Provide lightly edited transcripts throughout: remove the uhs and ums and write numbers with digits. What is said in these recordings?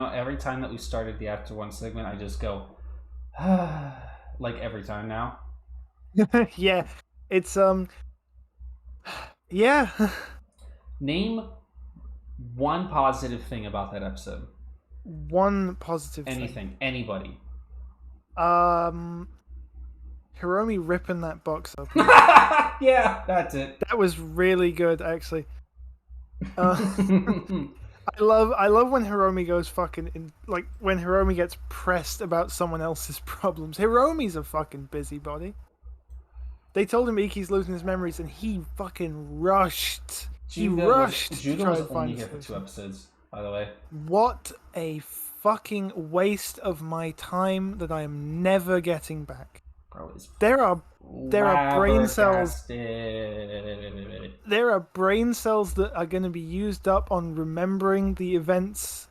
Every time that we started the After One segment, I just go, like every time now. Yeah, it's yeah. Name one positive thing about that episode. One positive thing. Anything, anybody. Um, Hiromi ripping that box open. Yeah, that's it. That was really good, actually. Uh, I love when Hiromi goes fucking in, like when Hiromi gets pressed about someone else's problems. Hiromi's a fucking busybody. They told him Iki's losing his memories, and he fucking rushed. He rushed to Juga try was and find only a here for 2 solution. episodes, by the way. What a fucking waste of my time that I am never getting back. Bro is There are brain cells. flabbergasted. There are brain cells that are going to be used up on remembering the events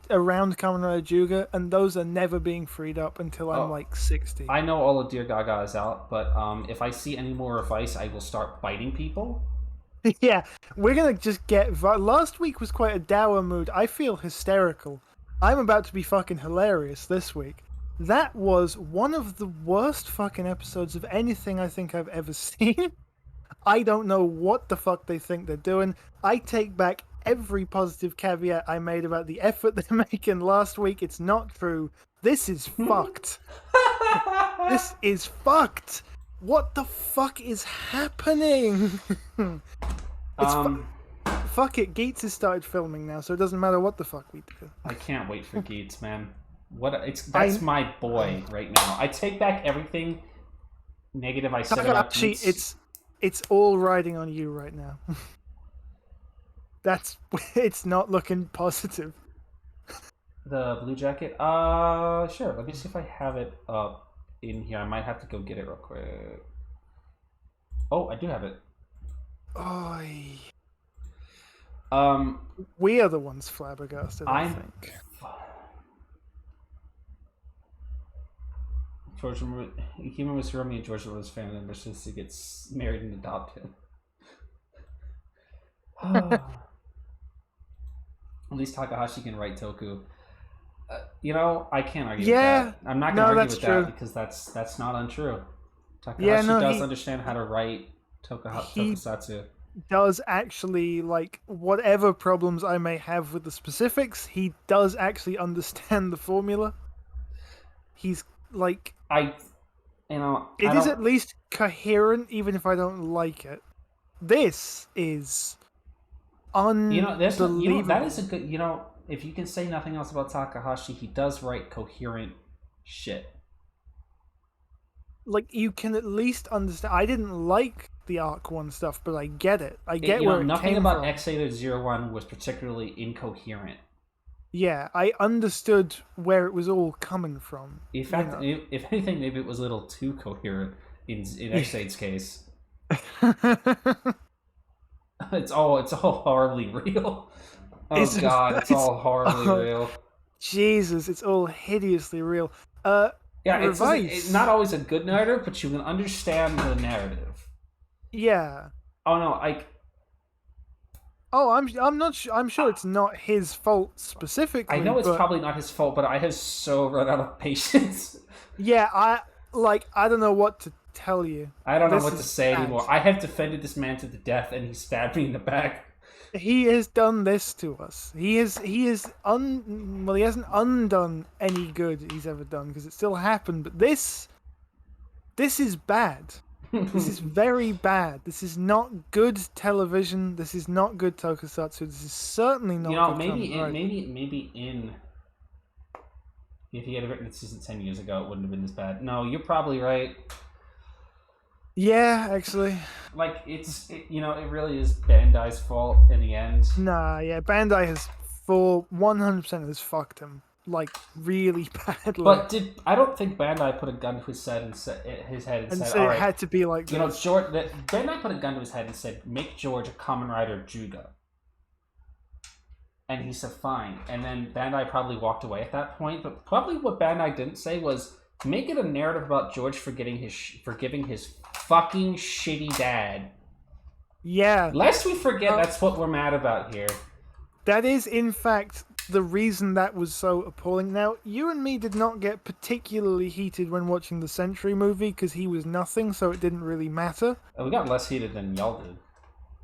around Kamen Rider Juga, and those are never being freed up until I'm Oh, like 60. I know all of Dear Gaga is out, but if I see any more Revice, I will start biting people. Yeah, we're gonna just get. Last week was quite a dour mood. I feel hysterical. I'm about to be fucking hilarious this week. That was one of the worst fucking episodes of anything I think I've ever seen. I don't know what the fuck they think they're doing. I take back every positive caveat I made about the effort they're making last week. It's not true. This is fucked. This is fucked. What the fuck is happening? It's fuck it. Gates has started filming now, so it doesn't matter what the fuck we do. I can't wait for Gates, man. That's my boy right now. I take back everything negative I said about Gates. It's all riding on you right now. It's not looking positive. The blue jacket? Sure. Let me see if I have it up in here. I might have to go get it real quick. Oh, I do have it. Oy. Um, We are the ones flabbergasted, I think. George, he remembers Hiromi and George were his family members since he gets married and adopted. At least Takahashi can write Toku. I can't argue with that. I'm not going to argue with true. that because that's not untrue. Takahashi does understand how to write tokusatsu. Does actually, like, whatever problems I may have with the specifics, he does actually understand the formula. He's like, it is at least coherent, even if I don't like it. This is unbelievable. That is a good. If you can say nothing else about Takahashi, he does write coherent shit. Like, you can at least understand. I didn't like the Arc 1 stuff, but I get it. I get where it came from. Nothing about X-801 was particularly incoherent. Yeah, I understood where it was all coming from. In fact, if anything, maybe it was a little too coherent in X8's case. It's all horribly real. Oh god, it's all horribly real. Jesus, it's all hideously real. Yeah, it's not always a good narrative, but you can understand the narrative. Yeah. Oh no, I'm not sure. I'm sure it's not his fault specifically. I know it's probably not his fault, but I have so run out of patience. Yeah, I don't know what to tell you. I don't know what to say anymore. I have defended this man to the death, and he stabbed me in the back. He has done this to us. He hasn't undone any good he's ever done because it still happened. But this is bad. This is very bad. This is not good television. This is not good tokusatsu. This is certainly not. Maybe if he had written it 10 years ago, it wouldn't have been this bad. No, you're probably right. Yeah, actually. Like, it really is Bandai's fault in the end. Nah, yeah, Bandai has 100% has fucked him, like, really badly. But I don't think Bandai put a gun to his head and said, all right, it had to be like this. Bandai put a gun to his head and said, make George a Kamen Rider Juga. And he said, fine. And then Bandai probably walked away at that point. But probably what Bandai didn't say was, make it a narrative about George forgiving his fucking shitty dad. Yeah. Lest we forget, that's what we're mad about here. That is, in fact, the reason that was so appalling. Now, you and me did not get particularly heated when watching the Century movie because he was nothing, so it didn't really matter. We got less heated than y'all did.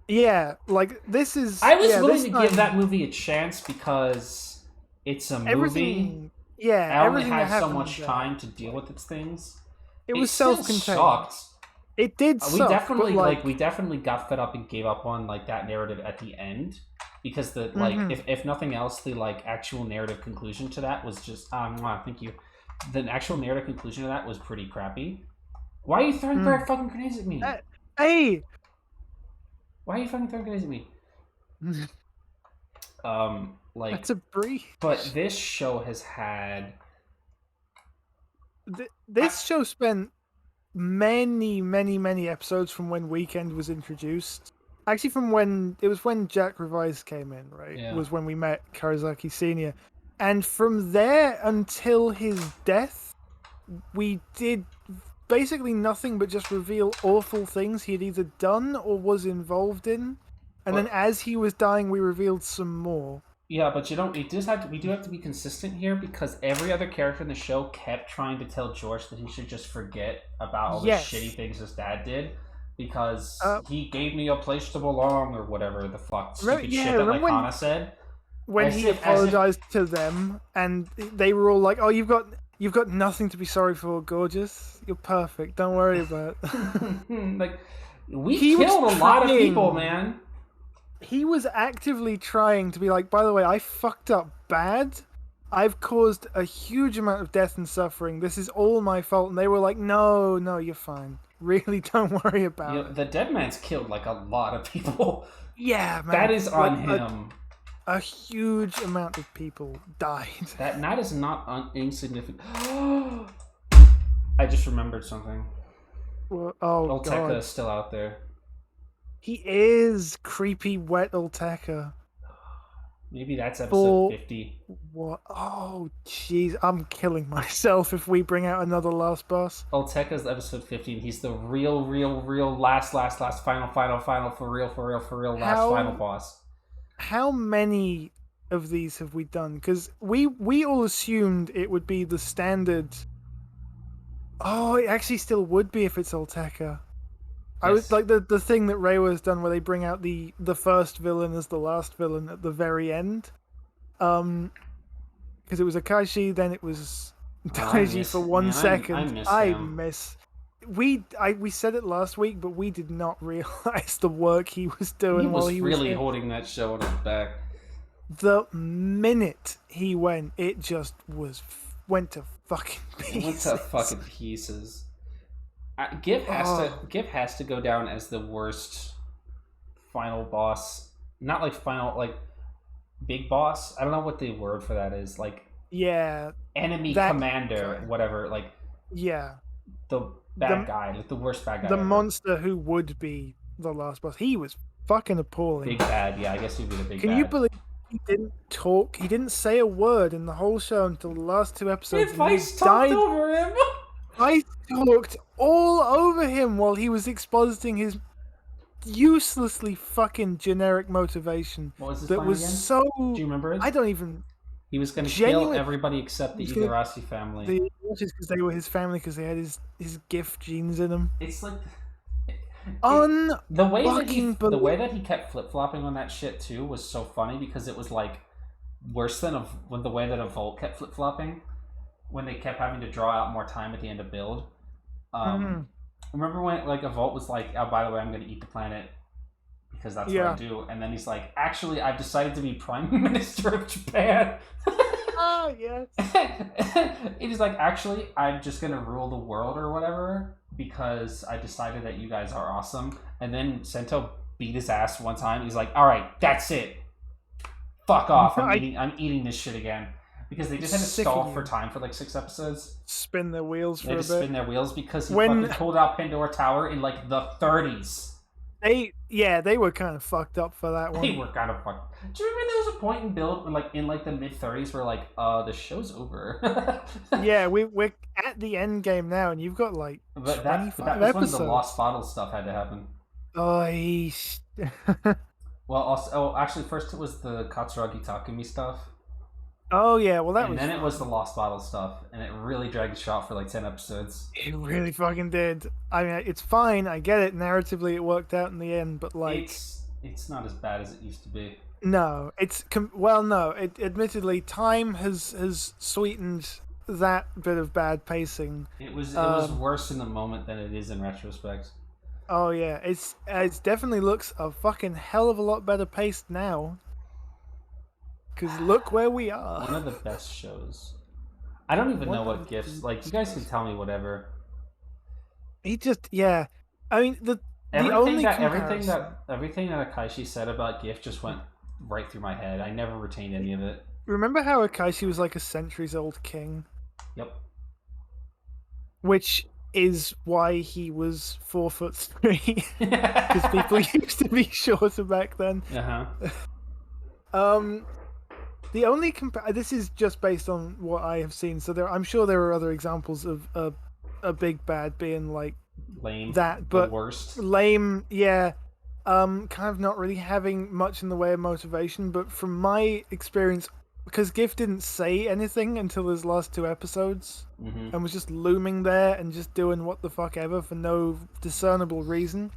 Yeah, like this is. I was yeah, willing this to give time, that movie a chance because it's a movie. everything. Yeah, I only everything that had so happened much there, time to deal with its things. it was still self-contained. sucked. It did We suck, definitely but we definitely got fed up and gave up on like that narrative at the end because the like if nothing else the like actual narrative conclusion to that was just thank you. The actual narrative conclusion of that was pretty crappy. Why are you throwing fucking grenades at me? Hey, why are you fucking throwing grenades at me? Like that's a breeze. But this show has had this show spent many episodes from when Weekend was introduced. Actually, from when Jack Revice came in, right? Yeah. Was when we met Karazaki Senior, and from there until his death, we did basically nothing but just reveal awful things he had either done or was involved in, and then as he was dying, we revealed some more. Yeah, but we do have to be consistent here because every other character in the show kept trying to tell George that he should just forget about all the shitty things his dad did because he gave me a place to belong or whatever the fuck stupid shit that like Hana said. When he apologized to them and they were all like, "Oh, you've got nothing to be sorry for, gorgeous. You're perfect. Don't worry about it." Like he killed a lot of people, man. He was actively trying to be like, by the way, I fucked up bad. I've caused a huge amount of death and suffering. This is all my fault. And they were like, no, you're fine. Really, don't worry about it. The dead man's killed like a lot of people. Yeah, man. That is on him. A huge amount of people died. That is not insignificant. I just remembered something. Well, Olteka is still out there. He is creepy, wet Olteka. Maybe that's episode 50. What? Oh, jeez. I'm killing myself if we bring out another last boss. Olteka's episode 50, and he's the real, last, final, for real, final boss. How many of these have we done? Because we all assumed it would be the standard. Oh, it actually still would be if it's Olteka. I was like the thing that Reiwa's done where they bring out the first villain as the last villain at the very end. Because it was Akashi, then it was Daiji for 1 second. I miss. We said it last week, but we did not realize the work he was doing while he was really holding that show on his back. The minute he went, it just went to fucking pieces. It went to fucking pieces. Gip has to go down as the worst final boss. Not like final, like big boss. I don't know what the word for that is. Like enemy commander, whatever. Like the bad guy, like the worst bad guy. The monster who would be the last boss. He was fucking appalling. Big bad, yeah. I guess he'd be the big bad. Can you believe he didn't talk? He didn't say a word in the whole show until the last 2 episodes. Revice talked over him. I talked all over him while he was expositing his uselessly fucking generic motivation. What was his that plan was again? so. Do you remember it? I don't even. He was going to kill everybody except the Igarashi family. The because they were his family because they had his gift genes in them. It's like the way that he kept flip flopping on that shit too was so funny because it was like worse than the way that a Volt kept flip flopping. When they kept having to draw out more time at the end of build. Remember when like a Volt was like, oh, by the way, I'm going to eat the planet because that's what I do. And then he's like, actually, I've decided to be Prime Minister of Japan. Oh, yes. He's like, actually, I'm just going to rule the world or whatever because I decided that you guys are awesome. And then Sento beat his ass one time. He's like, all right, that's it. Fuck off. I'm eating this shit again. Because they just had to stall for time for like 6 episodes. Spin their wheels for a bit. Spin their wheels because he fucking pulled out Pandora Tower in like the 30s. They were kind of fucked up for that one. They were kind of fucked. Do you remember there was a point in build when, like in like the mid 30s where like the show's over? Yeah, we're at the end game now, and you've got like 25 that was when the Lost Bottle stuff had to happen. Oh, well, also, actually, first it was the Katsuragi Takumi stuff. Oh yeah, well that And was then fun. it was the Lost Bottle stuff, and it really dragged the shot for like 10 episodes. It really fucking did. I mean, it's fine. I get it. Narratively, it worked out in the end, but like, It's not as bad as it used to be. no, well, no. It admittedly, time has sweetened that bit of bad pacing. It was worse in the moment than it is in retrospect. Oh yeah, it's definitely looks a fucking hell of a lot better paced now. Cause look where we are. One of the best shows. I don't even know One of what the gifts. Like, you guys can tell me whatever. He just yeah. I mean the only comparison. Everything that Akaishi said about GIF just went right through my head. I never retained any of it. Remember how Akashi was like a centuries-old king? Yep. Which is why he was 4'3", because people used to be shorter back then. Uh-huh. The only this is just based on what I have seen, so I'm sure there are other examples of a big bad being like Lame. that, but the worst. lame, yeah. Kind of not really having much in the way of motivation, but from my experience, because GIF didn't say anything until his last 2 episodes, and was just looming there and just doing what the fuck ever for no discernible reason.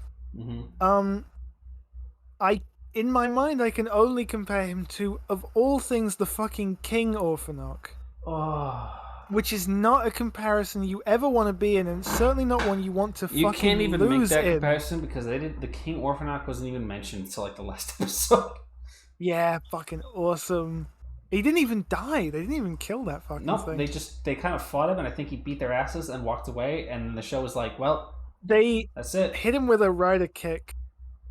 In my mind, I can only compare him to, of all things, the fucking King Orphanok. Oh. Which is not a comparison you ever want to be in, and certainly not one you want to fucking lose in. You can't even make that comparison because the King Orphanok wasn't even mentioned until like the last episode. Yeah, fucking awesome. He didn't even die. They didn't even kill that fucking thing. No, they kind of fought him, and I think he beat their asses and walked away. And the show was like, well, that's it. Hit him with a rider kick,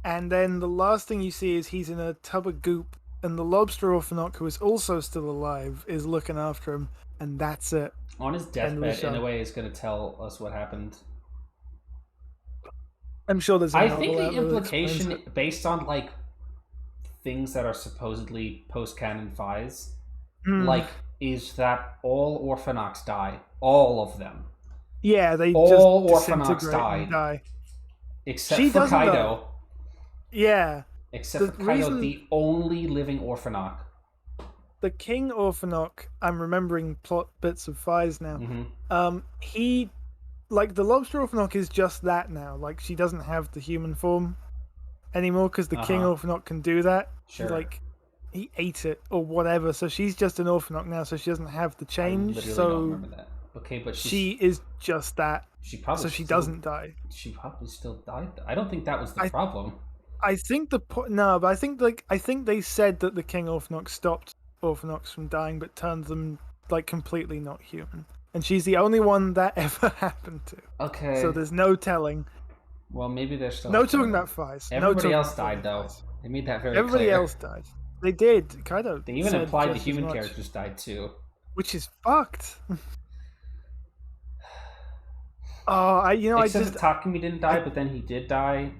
and then the last thing you see is he's in a tub of goop, and the lobster Orphanok, who is also still alive, is looking after him, and that's it. On his deathbed, in a way, is going to tell us what happened. I'm sure there's. I think the implication, based on like things that are supposedly post-canon Vies, like, is that all Orphanoks die. All of them. Yeah, they all just Orphanoks die. Except for Kaido. Yeah. Except for Kaido, the only living Orphanok. The King Orphanok, I'm remembering plot bits of Vies now. He, like, the Lobster Orphanok is just that now. Like, she doesn't have the human form anymore because the King Orphanok can do that. Sure. Like, he ate it or whatever, so she's just an Orphanok now, so she doesn't have the change. I literally don't remember that. Okay, but she is just that. She probably so she doesn't die. She probably still died. I don't think that was the problem. I think no, but I think they said that the King Orphanok stopped Orphanoks from dying, but turned them like completely not human. And she's the only one that ever happened to. Okay. So there's no telling. Well, maybe there's still. No talking about Vies. Everybody else died though. They made that very Everybody clear. else died. They did. Kaido. They even implied the human characters died too. Which is fucked. Oh, Except Takumi didn't die, but then he did die.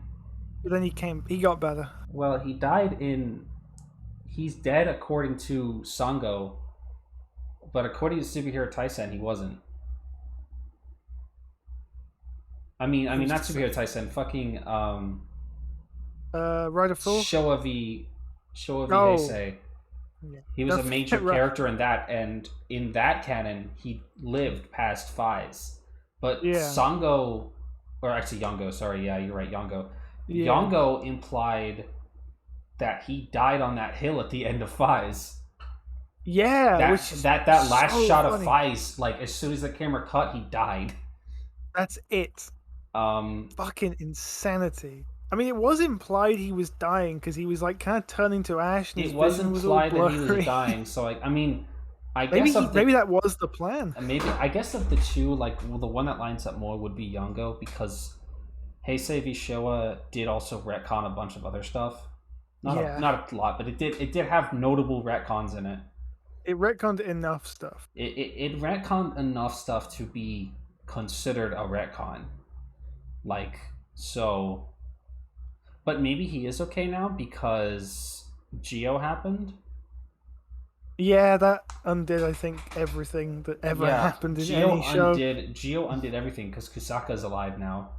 But then he got better. Well, he died he's dead according to Sango, but according to Superhero Taisen, he wasn't. I mean not Superhero Taisen, fucking Rider Full? Showa Vee Jay. Yeah. He was a major character in that, and in that canon, he lived past Vies. But Sango, or actually Yongo, sorry, yeah, you're right, Yongo. Yeah. Yongo implied that he died on that hill at the end of Vies. Yeah, that last so shot funny. Of Vies, like as soon as the camera cut, he died. That's it. Fucking insanity. I mean, it was implied he was dying because he was like kind of turning to ash. And it was implied that he was dying. So I mean, maybe that was the plan. Maybe I guess of the two, like the one that lines up more would be Yongo because Heisei v Showa did also retcon a bunch of other stuff. Not a lot, but it did have notable retcons in it. It retconned enough stuff. It retconned enough stuff to be considered a retcon. Like, so. But maybe he is okay now because Geo happened. Yeah, that undid, I think, everything that ever happened in any show. Geo undid everything because Kusaka's alive now.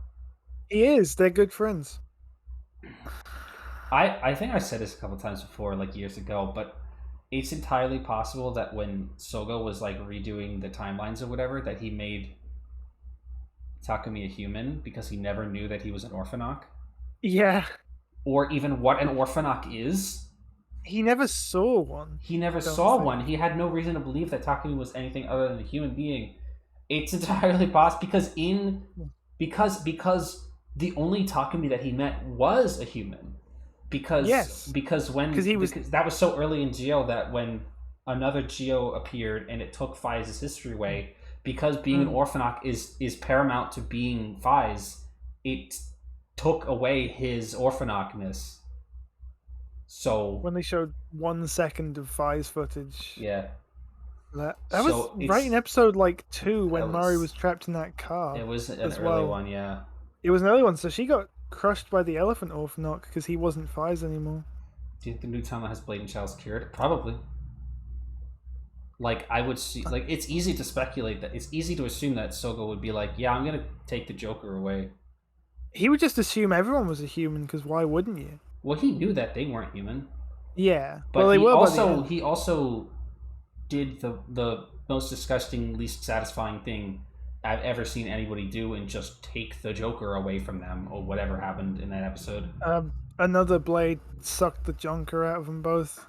He is. They're good friends. I think I said this a couple times before, like years ago, but it's entirely possible that when Sogo was like redoing the timelines or whatever, that he made Takumi a human because he never knew that he was an Orphanok, Yeah, or even what an Orphanok is. he never saw one. He never I don't saw think. one. He had no reason to believe that Takumi was anything other than a human being. It's entirely possible because the only Takumi that he met was a human. Because Yes. because that was so early in Geo that when another Geo appeared and it took Fize's history away, because being an Orphanok is paramount to being Fize, it took away his Orphanokness. So When they showed 1 second of Fi's footage. yeah, That So was right in episode like 2 when that Mari was- was trapped in that car. it was an as early well. one. Yeah. It was an early one, so she got crushed by the elephant Orphanok because he wasn't Fi's anymore. Do you think the new timeline has Blade and Chalice cured? Probably. Like I would see, like it's easy to speculate that it's easy to assume that Sogo would be like, yeah, I'm gonna take the Joker away. He would just assume everyone was a human because why wouldn't you? Well, he knew that they weren't human, Yeah, but well, they he were. also did the most disgusting, least satisfying thing I've ever seen anybody do, and just take the Joker away from them, or whatever happened in that episode. Another blade sucked the junker out of them both.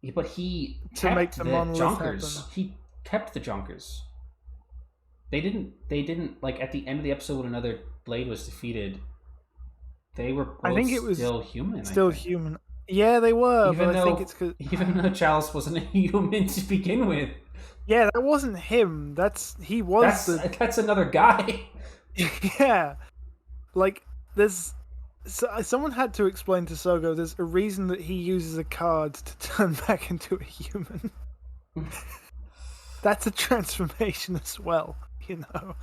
Yeah, but he To kept make the the monolith Junkers. happen. He kept the Junkers. They didn't like at the end of the episode when another blade was defeated. They were both I think it was still human. Still human. Yeah, they were, Even but I though think it's because even though Chalice wasn't a human to begin with. yeah, that wasn't him. He was That's another guy. yeah. Like someone had to explain to Sogo there's a reason that he uses a card to turn back into a human. That's a transformation as well, you know.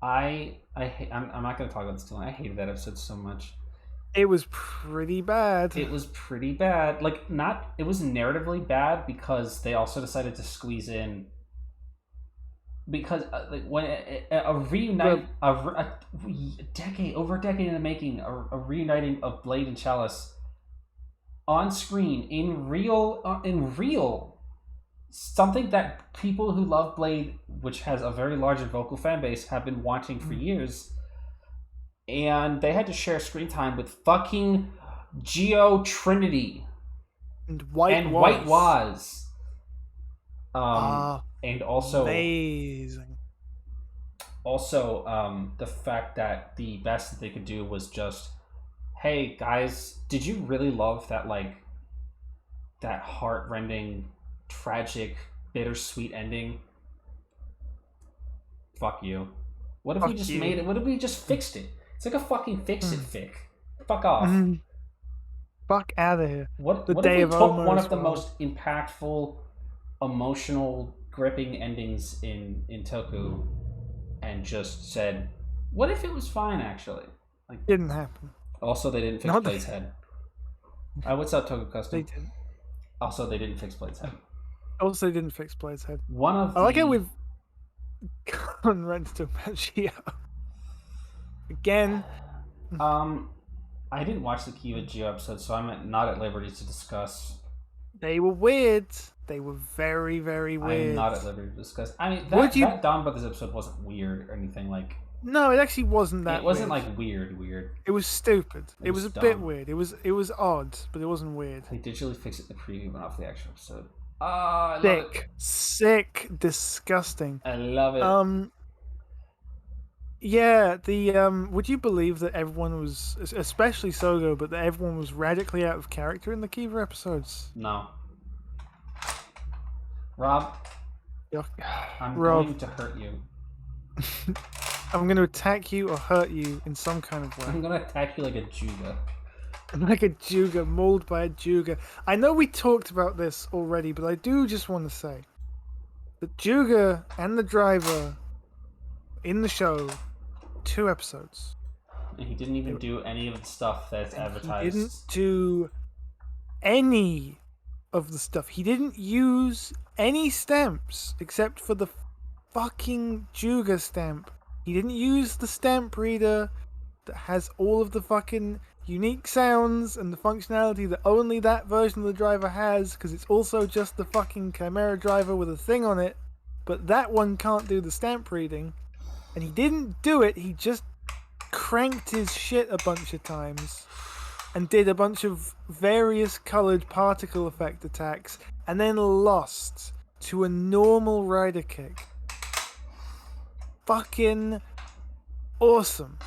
I'm not gonna talk about this too long. I hated that episode so much. It was pretty bad. It was pretty bad. Like not it was narratively bad because they also decided to squeeze in because like when a reunite over a decade in the making a reuniting of Blade and Chalice on screen in real something that people who love Blade, which has a very large and vocal fan base, have been wanting for years, and they had to share screen time with fucking Geo Trinity and White Waz. And also amazing. Also, the fact that the best that they could do was just, hey guys, did you really love that that heart-rending, tragic, bittersweet ending? Fuck you. What if we just made it? What if we just fixed it? It's like a fucking fix-it fic. Fuck off. Fuck out of here. What if we took one of the most impactful, emotional, gripping endings in Toku and just said, what if it was fine actually? Like didn't happen. Also, they didn't fix Blade's head. What's up, Toku Custom? They didn't. Also, they didn't fix Blade's head. Also, they didn't fix Blade's head. I like how we've gone right to about Geo. Again. I didn't watch the Kiva Geo episode, so I'm not at liberty to discuss. They were weird. They were very, very weird. I'm not at liberty to discuss. I mean, that Donbrothers episode wasn't weird or anything like. No, it actually wasn't that. It wasn't weird. like weird. It was stupid. It was a dumb. bit weird. It was odd, but it wasn't weird. They digitally fixed it in the preview, but not for the actual episode. Sick, disgusting. I love it. Yeah, would you believe that everyone was, especially Sogo, but that everyone was radically out of character in the Kiva episodes? No. Rob, I'm going to hurt you. I'm going to attack you or hurt you in some kind of way. I'm going to attack you like a Juga. Like a Juga, mauled by a Juga. I know we talked about this already, but I do just want to say that Juga and the driver in the show, 2 episodes. And he didn't even do any of the stuff that's advertised. He didn't do any of the stuff. He didn't use any stamps except for the fucking Juga stamp. He didn't use the stamp reader that has all of the fucking unique sounds and the functionality that only that version of the driver has, because it's also just the fucking Chimera driver with a thing on it, but that one can't do the stamp reading. And he didn't do it, he just cranked his shit a bunch of times and did a bunch of various colored particle effect attacks and then lost to a normal rider kick. Fucking awesome.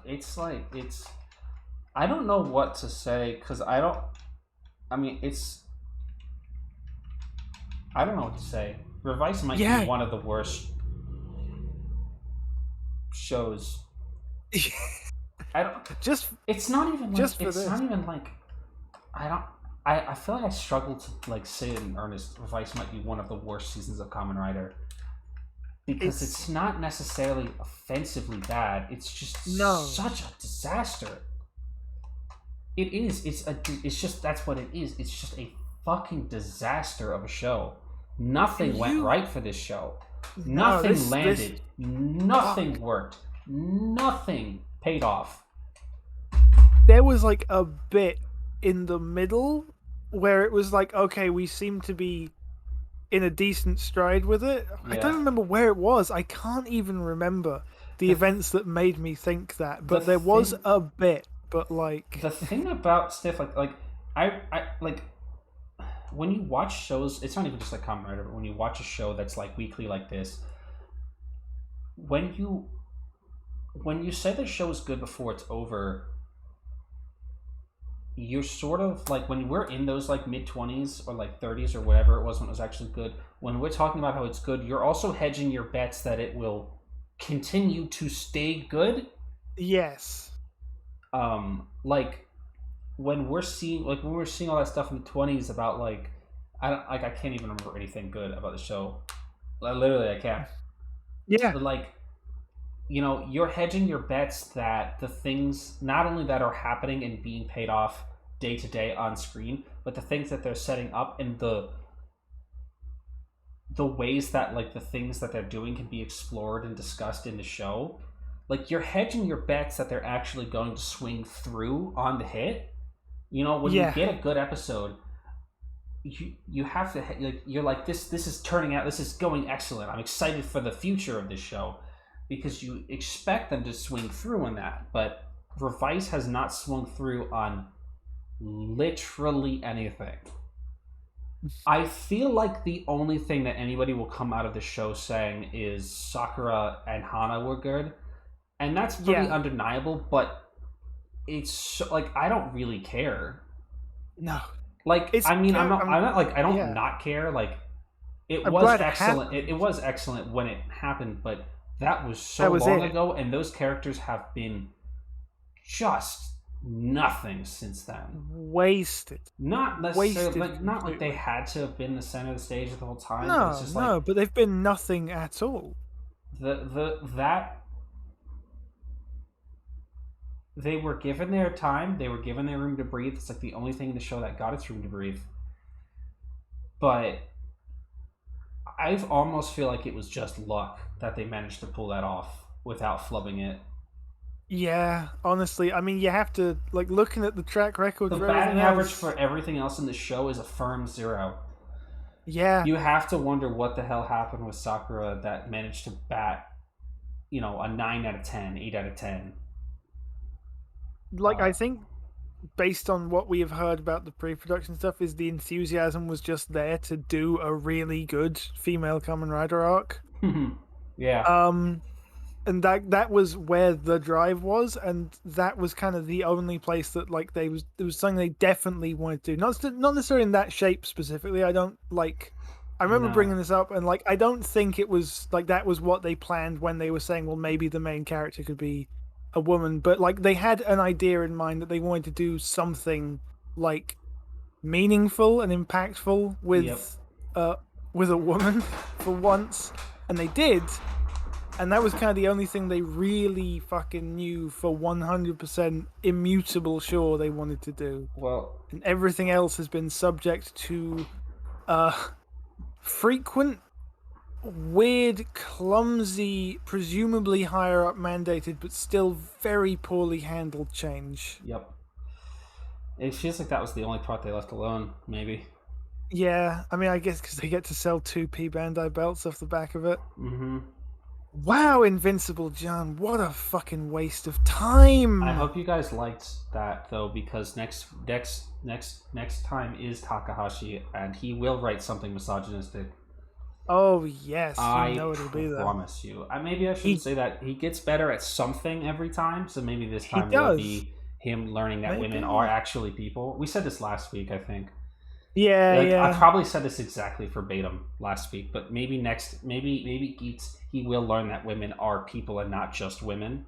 It's like, I don't know what to say, because I don't know what to say. Revice might be one of the worst shows. It's not even like, I feel like I struggle to like say it in earnest. Revice might be one of the worst seasons of Kamen Rider. Because it's not necessarily offensively bad. It's just such a disaster. It is. It's just, that's what it is. It's just a fucking disaster of a show. Nothing went right for this show. Nothing landed. Nothing worked. Nothing paid off. There was like a bit in the middle where it was like, okay, we seem to be in a decent stride with it. Yeah. I don't remember where it was. I can't even remember the events that made me think that. But there was a bit. But like, the thing about stuff like I like, when you watch shows, it's not even just like Kamen Rider, but when you watch a show that's like weekly like this, when you say the show is good before it's over, you're sort of like, when we're in those like mid-20s or like 30s or whatever it was when it was actually good, when we're talking about how it's good, you're also hedging your bets that it will continue to stay good. Yes. Like when we're seeing all that stuff in the 20s about like, I can't even remember anything good about the show. Literally, I can't. Yeah. But like, you know, you're hedging your bets that the things not only that are happening and being paid off day to day on screen, but the things that they're setting up and the ways that like the things that they're doing can be explored and discussed in the show. Like, you're hedging your bets that they're actually going to swing through on the hit. You know, when you get a good episode, you have to, like, you're like, this is turning out, this is going excellent. I'm excited for the future of this show, because you expect them to swing through on that. But Revice has not swung through on literally anything. I feel like the only thing that anybody will come out of the show saying is Sakura and Hana were good. And that's pretty undeniable, but it's like, I don't really care. No. Like, I mean, I'm not like, I don't not care. Like, it was excellent. It was excellent when it happened, but that was so long ago, and those characters have been just nothing since then. Wasted. Not necessarily, like, not like they had to have been the center of the stage the whole time. No, it's just no, but they've been nothing at all. They were given their time, they were given their room to breathe. It's like the only thing in the show that got its room to breathe. But I almost feel like it was just luck that they managed to pull that off without flubbing it. Yeah, honestly, I mean, you have to, like, looking at the track record. The batting average for everything else in the show is a firm 0. Yeah. You have to wonder what the hell happened with Sakura that managed to bat, you know, a 9 out of 10, 8 out of 10. Like, I think, based on what we have heard about the pre-production stuff, is the enthusiasm was just there to do a really good female Kamen Rider arc. Yeah. And that was where the drive was, and that was kind of the only place that, like, there was something they definitely wanted to do. Not necessarily in that shape specifically. I remember bringing this up, and, like, I don't think it was like that was what they planned when they were saying, well, maybe the main character could be a woman, but like they had an idea in mind that they wanted to do something like meaningful and impactful with a woman for once, and they did, and that was kind of the only thing they really fucking knew for 100% immutable sure they wanted to do. Well, and everything else has been subject to frequent, weird, clumsy, presumably higher up mandated, but still very poorly handled change. Yep. It feels like that was the only part they left alone. Maybe. Yeah, I mean, I guess because they get to sell 2p Bandai belts off the back of it. Mm-hmm. Wow, Invincible John, what a fucking waste of I time. hope you guys liked that though, because next time is Takahashi, and he will write something misogynistic. Oh yes, you I know it'll be that. promise you. Maybe I shouldn't He say that. He gets better at something every time, so maybe this he time will does. be him learning that women are Maybe. actually people. We said this last week, I think. Yeah, Like I yeah. probably said this exactly verbatim last week, but maybe he will learn that women are people and not just women.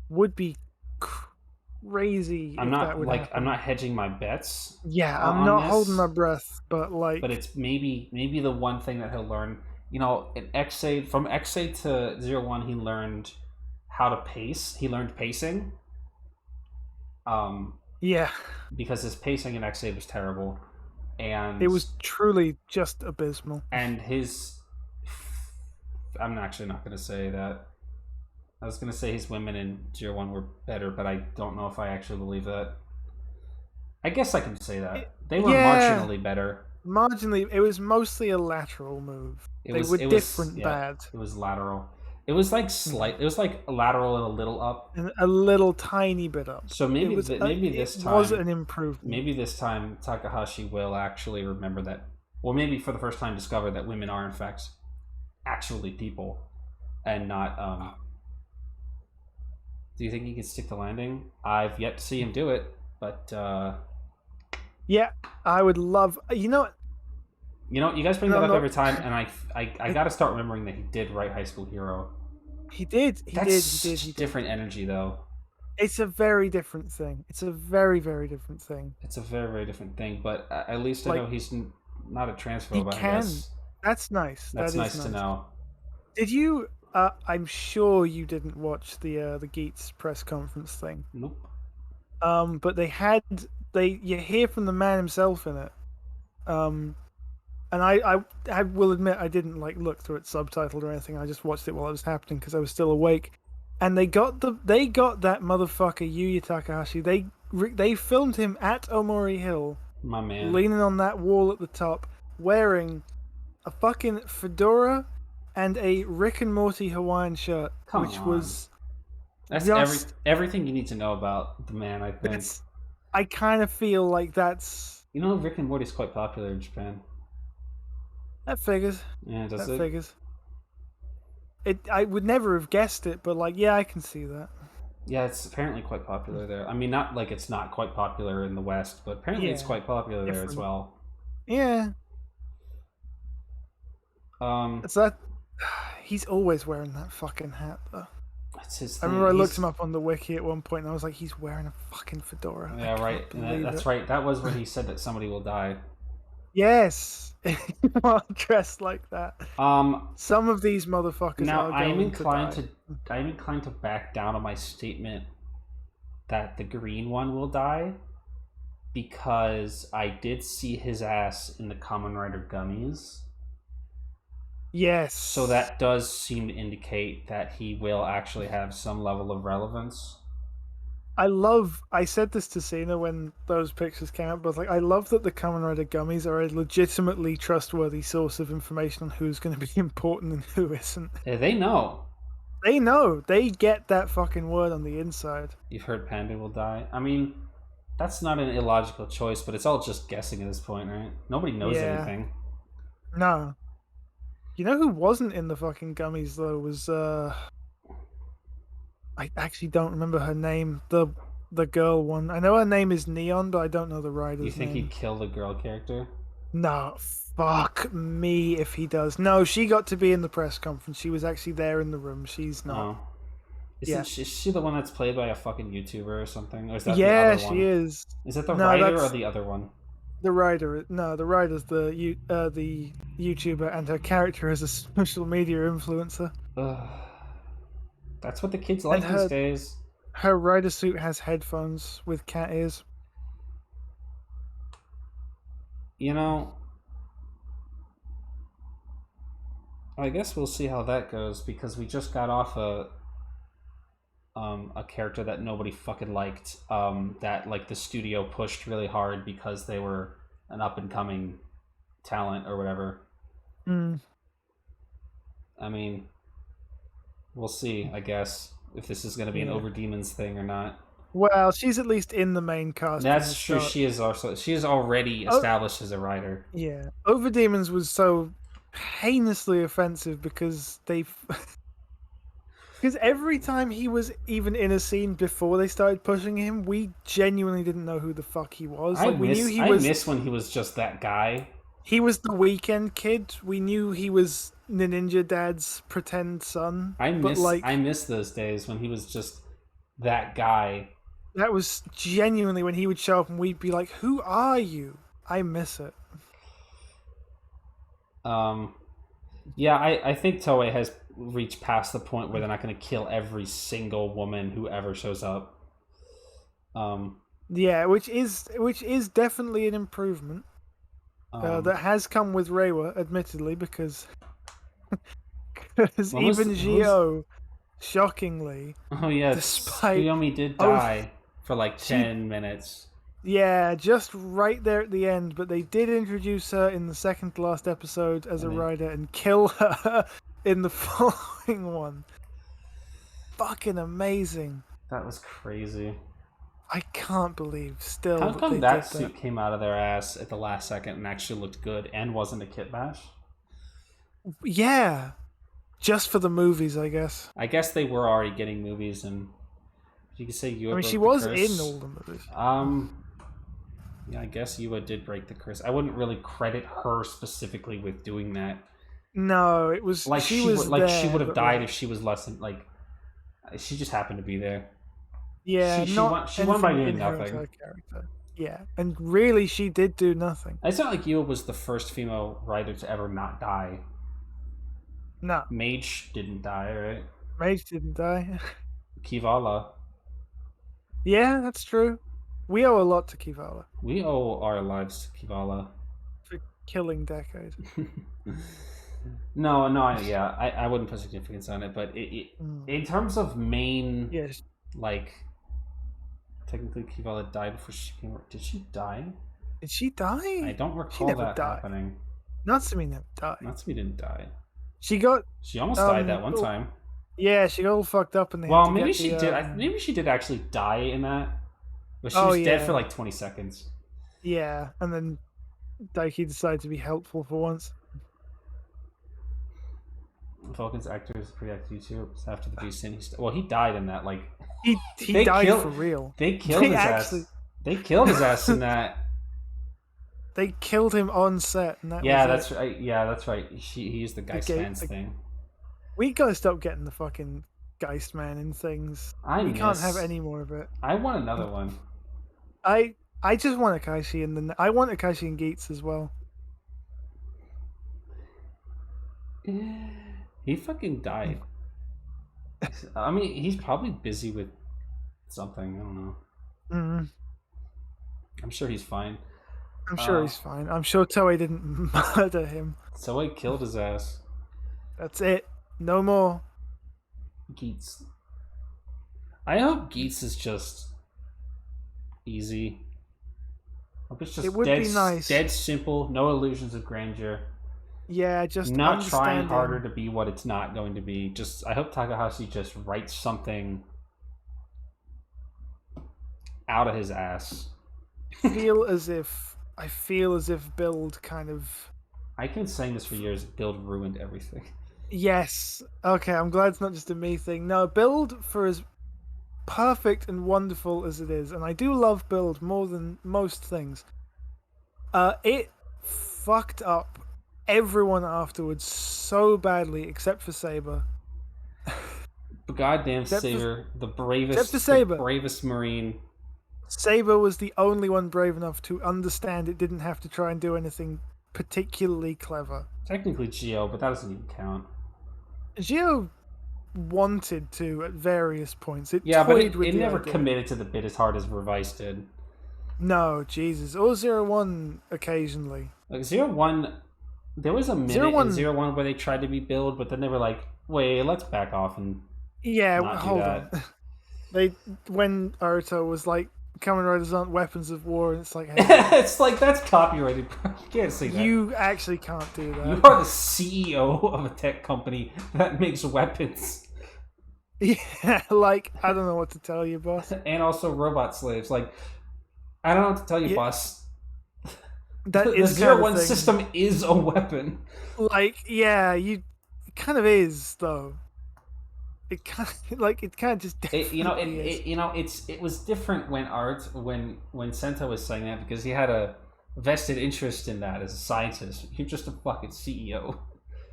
Would be crazy if that would I'm happen. not hedging my bets Yeah, I'm on not holding this, my breath, but but like, it's maybe the one thing that he'll learn. You know, in XA from XA to 01, he learned how to pace. He learned pacing, um, yeah, because his pacing in XA was terrible, it and was truly just abysmal. his. I'm actually not going to say that. I was going to say his women in 01 were better, but I don't know if I actually believe that. I guess I can say that they were Yeah, marginally better. marginally, it was mostly a lateral move. They were It was different yeah, bad. it was lateral. It was like Yeah. slight. It was like lateral and a little up. And a little tiny bit up. So It was an improvement. maybe this time Takahashi will actually remember that, or maybe for the first time discover that women are in fact actually people, and not. Do you think he can stick the landing? I've yet to see him do it, but Yeah, I would love. You know what? you know, you guys bring And that I'm up not. every time, and I got to start remembering that he did write High School Hero. He did. He That's did. He did. such He did. different energy, though. It's a very different thing. It's a very, very different thing. It's a very, very different thing. But at least I Like know he's not a he transphobe. I can. guess That's nice. that's That is nice to nice. know. Did you? I'm sure you didn't watch the Geats press conference thing. Nope. But they you hear from the man himself in it. Um, and I will admit I didn't like look through it subtitled or anything. I just watched it while it was happening because I was still awake. And they got that motherfucker Yuya Takahashi. They filmed him at Omori Hill, My man. leaning on that wall at the top, wearing a fucking fedora and a Rick and Morty Hawaiian shirt, Come which on. was That's just everything you need to know about the man. I think. that's. I kind of feel like You know, Rick and Morty's quite popular in Japan. that figures. Yeah, does That it? figures. I would never have guessed it, but like, yeah, I can see that. Yeah, it's apparently quite popular there. I mean, not like it's not quite popular in the West, but apparently it's Yeah, quite popular there as different. well. Yeah, Um, it's that. He's always wearing that fucking hat, though. it's his I remember thing. I looked him He's up on the wiki at one point, and I was like, he's wearing a fucking fedora. I yeah, can't right. believe That's it. right. That was when he said that somebody will die. Yes, dressed like that. Um, Some of these motherfuckers now are going to die. I'm inclined to back down on my statement that the green one will die because I did see his ass in the Kamen Rider gummies. Yes. So that does seem to indicate that he will actually have some level of relevance. I said this to Cena when those pictures came out, but like I love that the Kamen Rider gummies are a legitimately trustworthy source of information on who's going to be important and who isn't. They know. They know. They get that fucking word on the inside. You've heard Panda will die. I mean, that's not an illogical choice, but it's all just guessing at this point, right? Nobody knows Yeah. anything. No. You know who wasn't in the fucking gummies though was I actually don't remember her name. The girl one. I know her name is Neon, but I don't know the You rider's think name. he'd kill the girl character? No, fuck me if he does. No, she got to be in the press conference. She was actually there in the room. She's not. No. Is she the one that's played by a fucking YouTuber or something? Or is that the Yeah, other one? she is. Is that the No, writer or that's the other one? the writer. No, the writer's the YouTuber, and her character is a social media influencer. Ugh. That's what the kids And like these days. her rider suit has headphones with cat ears. You know, I guess we'll see how that goes because we just got off a character that nobody fucking liked, that like the studio pushed really hard because they were an up and coming talent or whatever. Mm. I mean, we'll see, I guess, if this is going to be an Yeah. Over Demons thing or not. Well, she's at least in the main cast. That's true. She is already established as a writer. Yeah, Over Demons was so heinously offensive because because every time he was even in a scene before they started pushing him, we genuinely didn't know who the fuck he was. I miss when he was just that guy. He was the weekend kid. We knew he was the Ninja Dad's pretend son. I miss those days when he was just that guy. That was genuinely when he would show up and we'd be like, "Who are you?" I miss it. Yeah, I think Toei has reached past the point where they're not going to kill every single woman who ever shows up. Yeah, which is definitely an improvement. That has come with Reiwa, admittedly, because even Gio, shockingly, oh yeah, despite Tsuyomi did die for like 10 minutes. Yeah, just right there at the end, but they did introduce her in the second to last episode as a rider and kill her in the following one. Fucking amazing. That was crazy. I can't believe still. How come that suit came out of their ass at the last second and actually looked good and wasn't a kit bash? Yeah. Just for the movies, I guess. I guess they were already getting movies, and you could say Yua. I mean, she was in all the movies. Yeah, I guess Yua did break the curse. I wouldn't really credit her specifically with doing that. No, it was like she would have died if she was less than like. She just happened to be there. Yeah, she won by doing nothing. Yeah, and really, she did do nothing. It's not like Yua was the first female writer to ever not die. No. Mage didn't die, right? Mage didn't die. Kivala. Yeah, that's true. We owe a lot to Kivala. We owe our lives to Kivala. For killing Decade. No, yeah, I wouldn't put significance on it, but in terms of main, yes, like, technically Kivala died before she came. Did she die? Did she die? I don't recall that happening. Natsumi never died. Natsumi didn't die. She almost died that one time. Yeah, she got all fucked up in the. Well, maybe she did. Maybe she did actually die in that, but she was dead for like 20 seconds. Yeah, and then Daiki decided to be helpful for once. Vulcan's actor is pretty active too. After the beast scene, he died in that. Like he died for real. They killed his ass. They killed his ass in that. They killed him on set, and that that's right. Yeah, that's right. He used the Geistman's thing. We gotta stop getting the fucking Geistman in things. We can't have any more of it. I want another one. I just want Akashi and I want Akashi and Geats as well. He fucking died. I mean, he's probably busy with something. I don't know. Mm-hmm. I'm sure he's fine. I'm sure he's fine. I'm sure Toei didn't murder him. Toei killed his ass. That's it. No more. Geats. I hope Geats is just easy. I hope it's just be nice. Dead simple, no illusions of grandeur. Yeah, just not trying harder to be what it's not going to be. Just I hope Takahashi just writes something out of his ass. I feel as if Build kind of. I can saying this for years. Build ruined everything. Yes. Okay, I'm glad it's not just a me thing. No, Build, for as perfect and wonderful as it is, and I do love Build more than most things, it fucked up everyone afterwards so badly except for Saber. But goddamn Saber, the bravest Marine. Saber was the only one brave enough to understand it didn't have to try and do anything particularly clever. Technically Gio, but that doesn't even count. Gio wanted to at various points. It never committed to the bit as hard as Revice did. No, Jesus. Or 01 occasionally. Like 01, there was a minute in 01 where they tried to be Build, but then they were like, wait, let's back off and hold on. They when Naruto was like, Kamen Riders aren't weapons of war, and it's like, hey, It's like, that's copyrighted, bro. You can't say that. you actually can't do that. You are the CEO of a tech company that makes weapons. Yeah, like, I don't know what to tell you, boss. And also robot slaves. Like, I don't know what to tell you, Yeah, boss. that The is Zero kind One of thing. system is a weapon. Like, yeah, it kind of is though. It kind of like it kind of just definitely is. It was different when Sento was saying that, because he had a vested interest in that as a scientist. You're just a fucking CEO.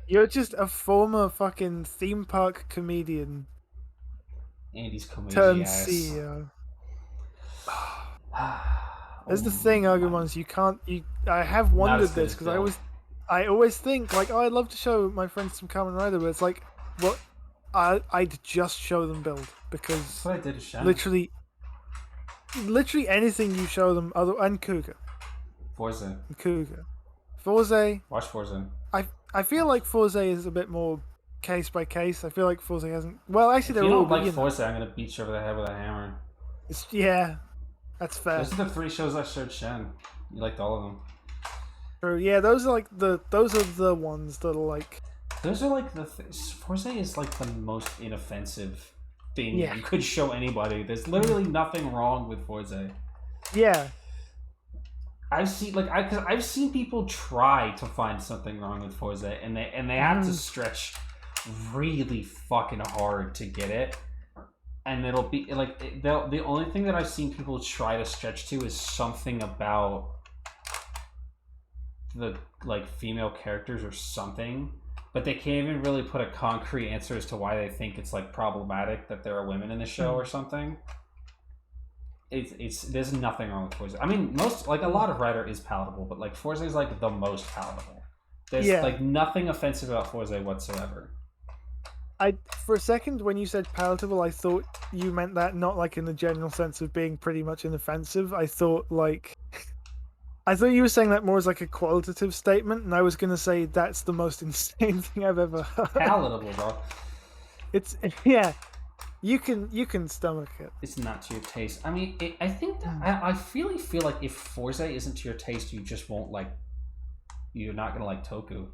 You're just a former fucking theme park comedian Andy's comedy turned ass. CEO. There's the thing, Agumons. You can't. I have wondered this because I always think like, oh, I'd love to show my friends some Kamen Rider, but it's like, what? I'd just show them build because That's what I did to Shen. literally anything you show them, and Kuga, Forza. Forza. Watch Forza. I feel like Forza is a bit more case by case. I feel like Forza hasn't. Well, actually, If they're you all. don't like Forza, I'm gonna beat you over the head with a hammer. Yeah, that's fair. Those are the 3 shows I showed Shen. You liked all of them. True. Yeah, those are the ones that are like. Those are like Forza is like the most inoffensive thing you could show anybody. There's literally nothing wrong with Forza. Yeah. I've seen people try to find something wrong with Forza, and they have to stretch really fucking hard to get it, and it'll be like the only thing that I've seen people try to stretch to is something about the like female characters or something, but they can't even really put a concrete answer as to why they think it's like problematic that there are women in the show or something. It's there's nothing wrong with Forza. I mean, a lot of Rider is palatable, but like Forza is like the most palatable. There's like nothing offensive about Forza whatsoever. For a second, when you said palatable, I thought you meant that not like in the general sense of being pretty much inoffensive. I thought you were saying that more as like a qualitative statement, and I was gonna say that's the most insane thing I've ever heard. Palatable, bro. It's You can stomach it. It's not to your taste. I mean, I think that I really feel like if Forza isn't to your taste, you just won't like. You're not gonna like Toku.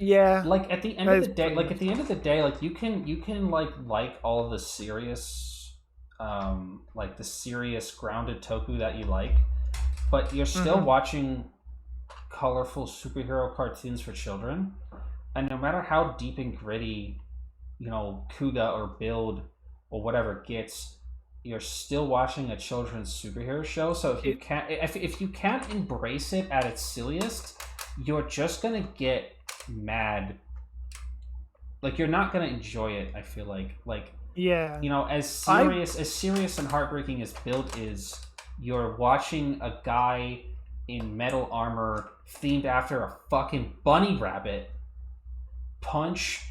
Yeah. Like at the end of the day, like you can like all of the serious, like the serious grounded Toku that you like, but you're still watching colorful superhero cartoons for children, and no matter how deep and gritty, Kuga or Build or whatever gets, you're still watching a children's superhero show. So if you can't embrace it at its silliest, you're just gonna get mad. Like you're not gonna enjoy it. I feel like yeah, as serious and heartbreaking as Build is, you're watching a guy in metal armor themed after a fucking bunny rabbit punch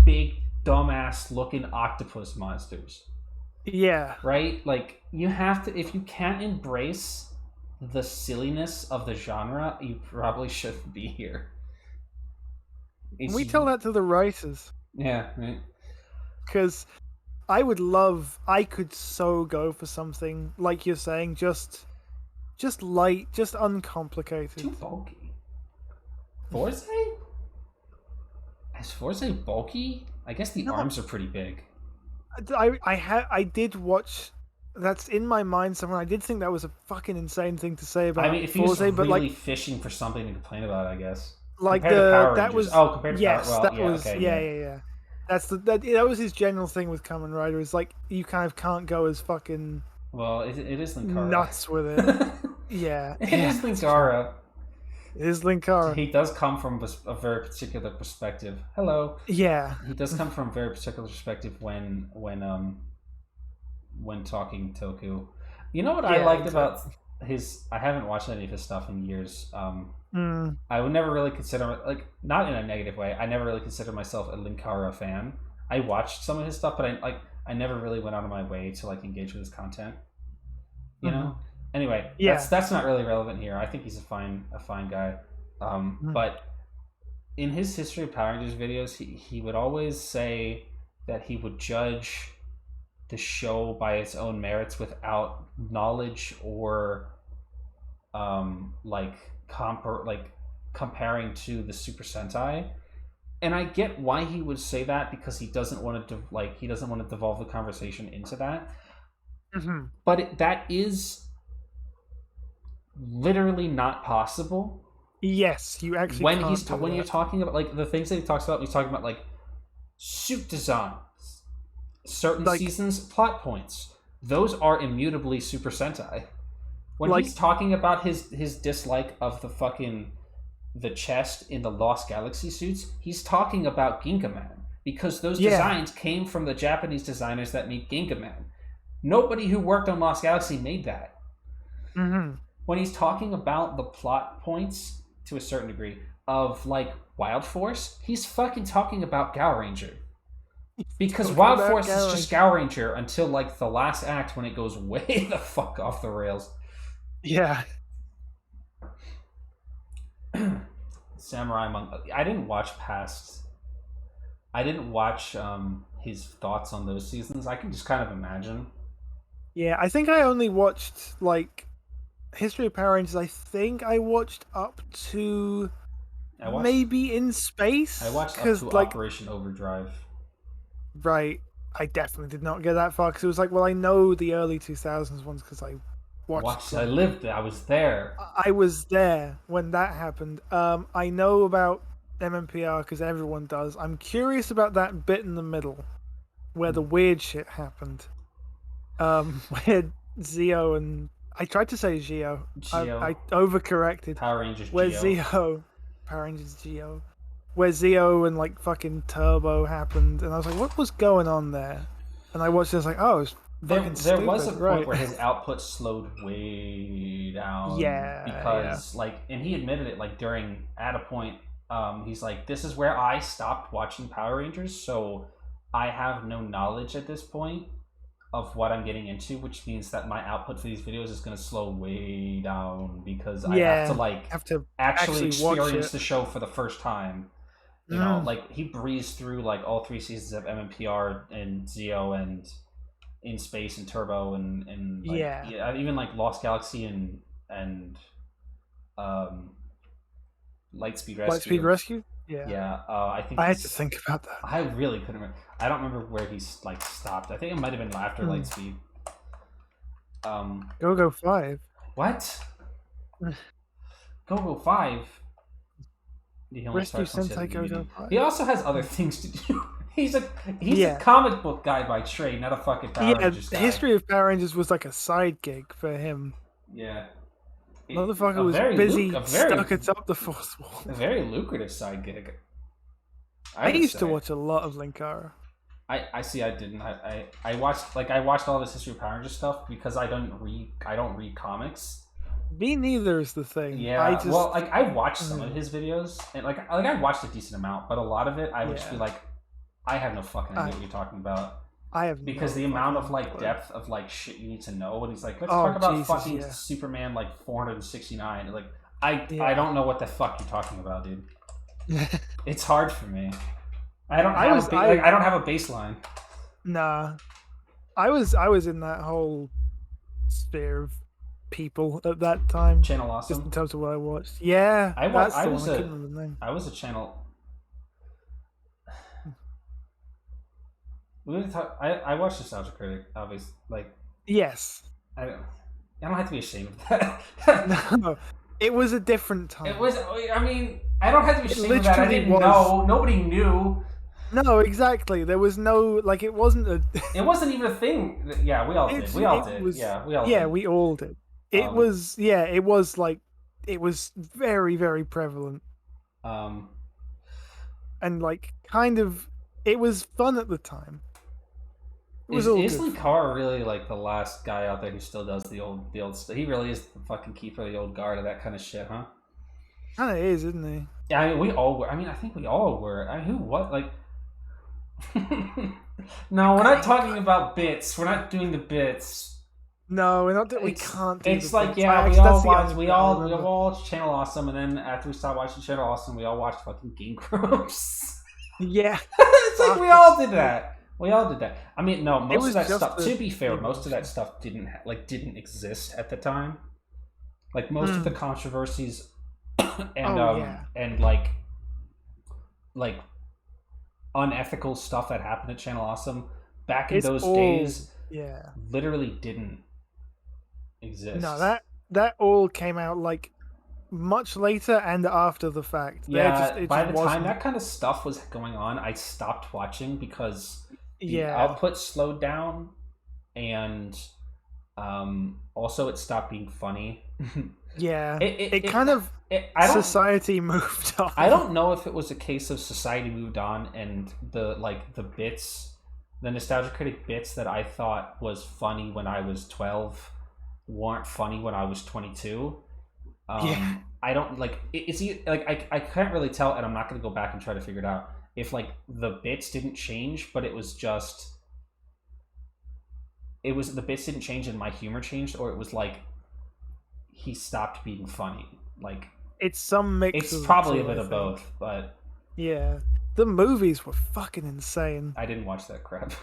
big dumbass looking octopus monsters. Yeah. Right? Like you have to, if you can't embrace the silliness of the genre, you probably shouldn't be here. We tell that to the writers. Yeah, right. Because I could so go for something like you're saying, just light, just uncomplicated. Too bulky. Forza? Is Forza bulky? I guess the arms are pretty big. I did watch. That's in my mind somewhere. I did think that was a fucking insane thing to say about. I mean, if he was really fishing for something to complain about, I guess. Like compared that was compared to yes, Power, that was yeah. That's that was his general thing with Kamen Rider. Is like you kind of can't go as fucking. Well, it is Linkara. Nuts with it. Yeah, it is Linkara. It is Linkara. He does come from a very particular perspective. Hello. Yeah. He does come from a very particular perspective when talking Toku. You know what I liked about his? I haven't watched any of his stuff in years. I would never really consider, like, not in a negative way, I never really considered myself a Linkara fan. I watched some of his stuff, but I never really went out of my way to like engage with his content. You know. Anyway, that's not really relevant here. I think he's a fine guy. But in his History of Power Rangers videos, he would always say that he would judge the show by its own merits without knowledge or comparing to the Super Sentai. And I get why he would say that, because he doesn't want to devolve the conversation into that. Mm-hmm. But that is literally not possible. Yes, you actually when can't you're talking about like the things that he talks about. He's talking about like suit designs, certain seasons, plot points. Those are immutably Super Sentai. When he's talking about his dislike of the chest in the Lost Galaxy suits, he's talking about Gingaman, because those designs came from the Japanese designers that made Gingaman. Nobody who worked on Lost Galaxy made that. Mm-hmm. When he's talking about the plot points, to a certain degree, of like Wild Force, he's fucking talking about Gao Ranger. Because Wild Force is just Gao Ranger until like the last act, when it goes way the fuck off the rails. Yeah. Samurai Monk. I didn't watch his thoughts on those seasons. I can just kind of imagine. Yeah, I think I only watched like History of Power Rangers. I think I watched up to maybe In Space. I watched up to Operation Overdrive. Right. I definitely did not get that far, because it was like, well, I know the early 2000s ones because I watched I lived there. I was there. I was there when that happened. I know about MMPR because everyone does. I'm curious about that bit in the middle where the weird shit happened. Where Zio and... I tried to say Geo. I overcorrected. Power Rangers where Geo. Zio... Power Rangers Geo. Where Zio and like fucking Turbo happened, and I was like, what was going on there? And I watched it, I was like, oh, it's fucking stupid. There was a point where his output slowed way down. Yeah. Because and he admitted it at a point, he's like, this is where I stopped watching Power Rangers, so I have no knowledge at this point of what I'm getting into, which means that my output for these videos is going to slow way down, because I have to actually experience the show for the first time. You know, like he breezed through like all 3 seasons of MMPR and Zio and In Space and Turbo and even like Lost Galaxy and Lightspeed Rescue. Lightspeed Rescue? Yeah. Yeah. I think I had to think about that. I really couldn't remember. I don't remember where he's like stopped. I think it might have been after Lightspeed. Go 5. What? Go 5. Rescue Sentai Go 5. He also has other things to do. He's a comic book guy by trade, not a fucking Power Rangers guy. The History of Power Rangers was like a side gig for him. Yeah. Motherfucker was busy stuck atop the fourth wall. A very lucrative side gig. I used to watch a lot of Linkara. I see. I didn't. I watched all this History of Power Rangers stuff because I don't read comics. Me neither is the thing. Yeah. I watched some of his videos, and I watched a decent amount, but a lot of it I would just be like, I have no fucking idea what you're talking about. I have because the amount of depth of shit you need to know, and he's like, let's talk about fucking Superman 469. I don't know what the fuck you're talking about, dude. It's hard for me. I don't have a baseline. Nah, I was in that whole sphere of people at that time. Channel Awesome. Just in terms of what I watched. Yeah, I was a channel. I watched Nostalgia Critic, obviously. Yes. I don't have to be ashamed of that. No, it was a different time. It was. I mean, I don't have to be ashamed of that. I didn't know. Nobody knew. No, exactly. There was no it wasn't a. It wasn't even a thing. Yeah, we all did. We all did. Yeah, we all did. It was. Yeah, it was it was very, very prevalent. And kind of, it was fun at the time. Is Linkara really the last guy out there who still does the old stuff? He really is the fucking keeper of the old guard of that kind of shit, huh? Kind of is, isn't he? Yeah, I mean, we all were. I mean, I think we all were. No, we're not talking about bits. We're not doing the bits. No, we're not. We can't do. It's we all watched Channel Awesome, and then after we stopped watching Channel Awesome, we all watched fucking Game Grumps. Yeah, it's we all did that. We all did that. I mean, no, most was of that just stuff. the To be fair, most of that emotion. stuff didn't exist at the time. Like most of the Mm. controversies Oh yeah, and like unethical stuff that happened at Channel Awesome back in it's those all days yeah. literally didn't No, exist. that all came out like much later and after the fact. Yeah, It by just the time wasn't. that kind of stuff was going on, I stopped watching because the Yeah, output slowed down and also it stopped being funny. yeah. it, it, It it, kind of I don't society moved I on. don't know if it was a case of society moved on and the nostalgia critic bits that I thought was funny when I was 12 weren't funny when I was 22. Yeah, I don't like like I can't really tell, and I'm not going to go back and try to figure it out if like the bits didn't change, but it was the bits didn't change and my humor changed, or it was like he stopped being funny. Like it's some mix it's of the probably a two, bit I of think. both, but Yeah, the movies were fucking insane. I didn't watch that crap.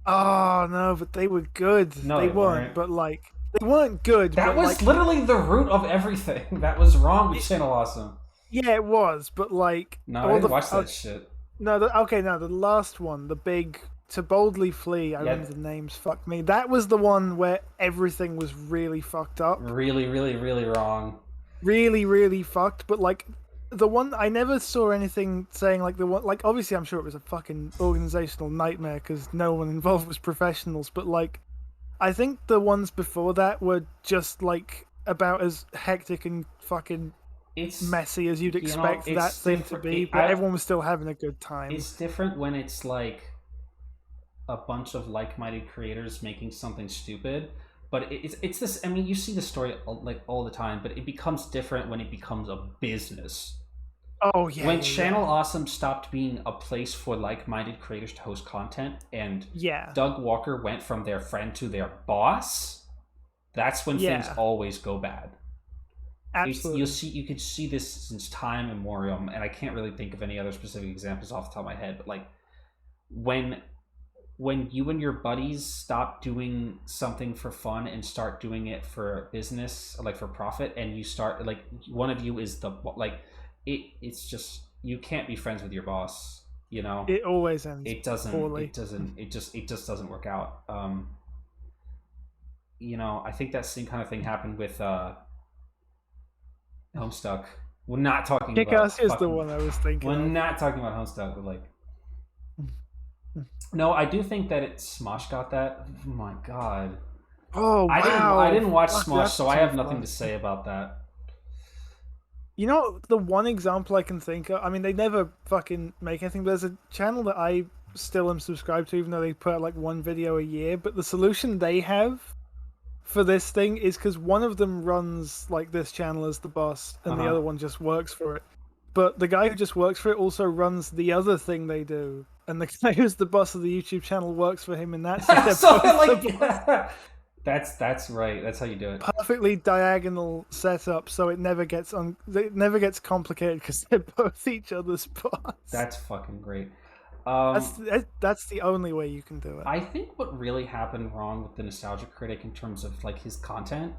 Oh no, but they were good. No, They they weren't, weren't. but like they weren't good, That but was like literally the root of everything that was wrong with it, Channel Awesome. yeah, it was. But like No, I all didn't the watch that shit. no, okay, no, the last one, the big To Boldly Flee. I Yeah, remember the names. Fuck me. That was the one where everything was really fucked up. really, really, really wrong. Really, really fucked. But like the one I never saw anything saying like the one like obviously I'm sure it was a fucking organizational nightmare because no one involved was professionals. But like I think the ones before that were just like about as hectic and fucking It's messy as you'd you know, expect that it's thing to different. be, but everyone was still having a good time. It's different when it's like a bunch of like-minded creators making something stupid. But it's this. I mean, you see the story like all the time, but it becomes different when it becomes a business. Oh yeah, When yeah, yeah. Channel Awesome stopped being a place for like-minded creators to host content, and Yeah. Doug Walker went from their friend to their boss, that's when things Yeah. always go bad. Absolutely. You could see this since time immemorial, and I can't really think of any other specific examples off the top of my head, but like when you and your buddies stop doing something for fun and start doing it for business, like for profit, and you start like one of you is the like it's just you can't be friends with your boss, you know. It always ends It doesn't poorly. it just doesn't work out. You know, I think that same kind of thing happened with Homestuck. We're not talking about Kick-Ass is the fucking one I was thinking we're of. not talking about Homestuck, but like no, I do think that Smosh got that. Oh my god. Oh I wow. didn't watch Fuck, Smosh, that's so I too have nothing far. to say about that. You know, the one example I can think of, I mean, they never fucking make anything, but there's a channel that I still am subscribed to, even though they put out like one video a year. But the solution they have for this thing is because one of them runs like this channel as the boss, and the Uh-huh. other one just works for it. But the guy who just works for it also runs the other thing they do, and the guy who's the boss of the YouTube channel works for him in that, so they're So both the boss. like that's right. That's how you do it. Perfectly diagonal setup, so it never gets complicated because they're both each other's boss. That's fucking great. That's the only way you can do it. I think what really happened wrong with the Nostalgia Critic in terms of like his content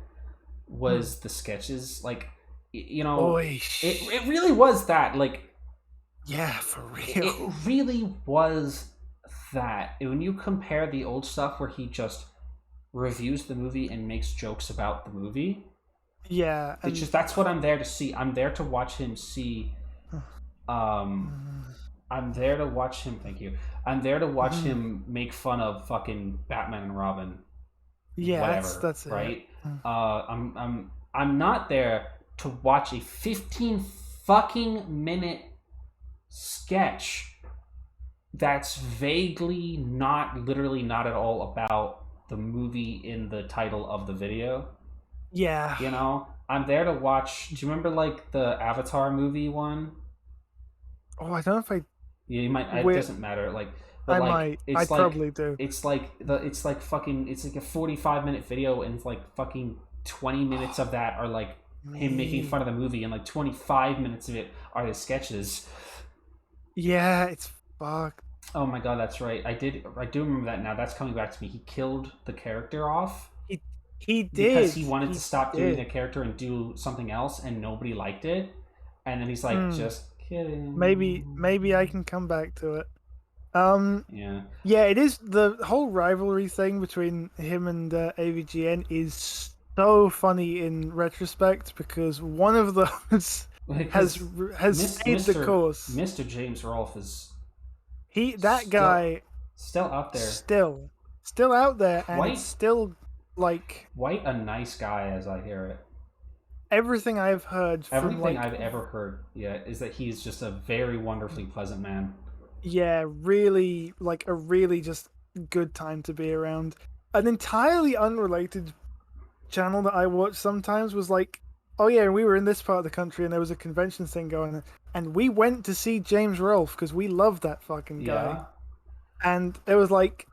Hmm. was the sketches. Like, you know, Oy, it really was that. Like, yeah, for it real. really was that. When you compare the old stuff where he just reviews the movie and makes jokes about the movie, Yeah, it's and just that's what I'm there to see. I'm there to watch him see. Um, I'm there to watch him. Thank you. I'm there to watch him make fun of fucking Batman and Robin, yeah, whatever, that's it. right? I'm not there to watch a 15 fucking minute sketch that's vaguely not literally not at all about the movie in the title of the video. Yeah. You know, I'm there to watch. Do you remember like the Avatar movie one? Oh, I don't know if I. Yeah, you might. It Wait, doesn't matter. Like, but I like, might. I probably do. it's like fucking. It's like a 45-minute video, and like fucking 20 minutes of that are like him making Me. fun of the movie, and like 25 minutes of it are his sketches. Yeah, it's fucked. Oh my god, that's right. I do remember that now. That's coming back to me. He killed the character off He he because did. he wanted to He stop doing the did. character and do something else, and nobody liked it. And then he's like, Hmm. just kidding. Maybe I can come back to it. Um. Yeah. Yeah, it is the whole rivalry thing between him and AVGN is so funny in retrospect because one of those has Because has stayed the course. Mr. James Rolfe is That still guy still out there. still out there, and it's Quite still like quite a nice guy, as I hear it. everything I've heard from Everything like I've ever heard, yeah, is that he's just a very wonderfully pleasant man. yeah, really like a really just good time to be around. An entirely unrelated channel that I watch sometimes was like, oh yeah, we were in this part of the country and there was a convention thing going on, and we went to see James Rolfe because we love that fucking guy. Yeah. And it was like,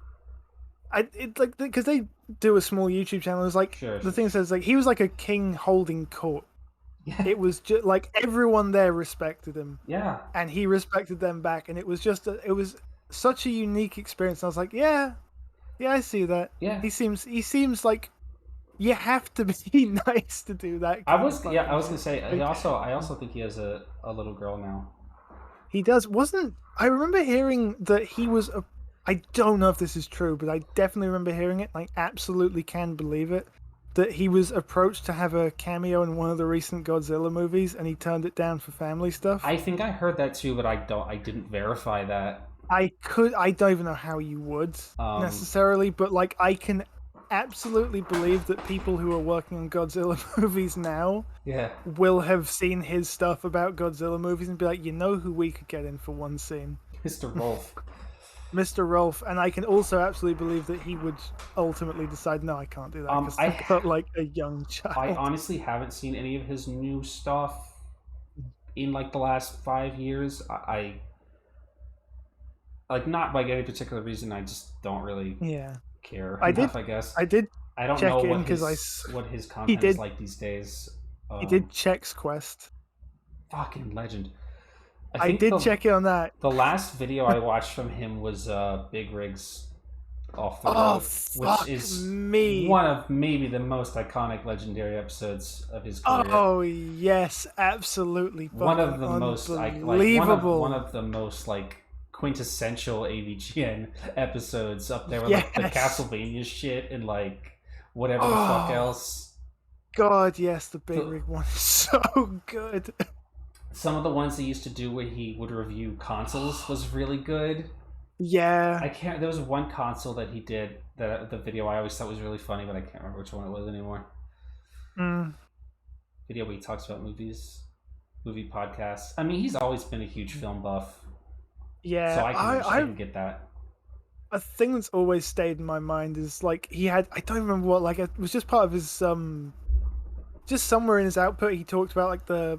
it like because they do a small YouTube channel. It's like Sure. the thing says like he was like a king holding court. Yeah. It was just like everyone there respected him, Yeah. and he respected them back, and it was just it was such a unique experience. And I was like, yeah, I see that. Yeah. He seems like you have to be nice to do that. I was gonna shit. say I also think he has a little girl now. He does. Wasn't I remember hearing that he was a. I don't know if this is true, but I definitely remember hearing it. I absolutely can believe it. That he was approached to have a cameo in one of the recent Godzilla movies, and he turned it down for family stuff. I think I heard that too, but I didn't verify that. I don't even know how you would necessarily, but like I can absolutely believe that people who are working on Godzilla movies now Yeah. will have seen his stuff about Godzilla movies and be like, you know who we could get in for one scene? Mr. Rolfe. Mr. Rolfe. And I can also absolutely believe that he would ultimately decide, no, I can't do that because I I've got like a young child. I honestly haven't seen any of his new stuff in like the last 5 years. I like not by any particular reason. I just don't really care enough. I guess I did I don't check know in what because what his content is like these days. He did Check's Quest. Fucking legend. I did check in on that. The last video I watched from him was Big Rigs Off the Road, which is one of maybe the most iconic legendary episodes of his career. Oh yes, absolutely. One of the most unbelievable. one of the most like quintessential AVGN episodes up there with like the Castlevania shit and like whatever the fuck else. God, yes, the Big Rig one is so good. Some of the ones he used to do where he would review consoles was really good. Yeah. There was one console that he did, the video I always thought was really funny, but I can't remember which one it was anymore. Video where he talks about movie podcasts. I mean, he's always been a huge film buff. Yeah. So I can get that. A thing that's always stayed in my mind is like he had, I don't remember what, like it was just part of his just somewhere in his output he talked about like the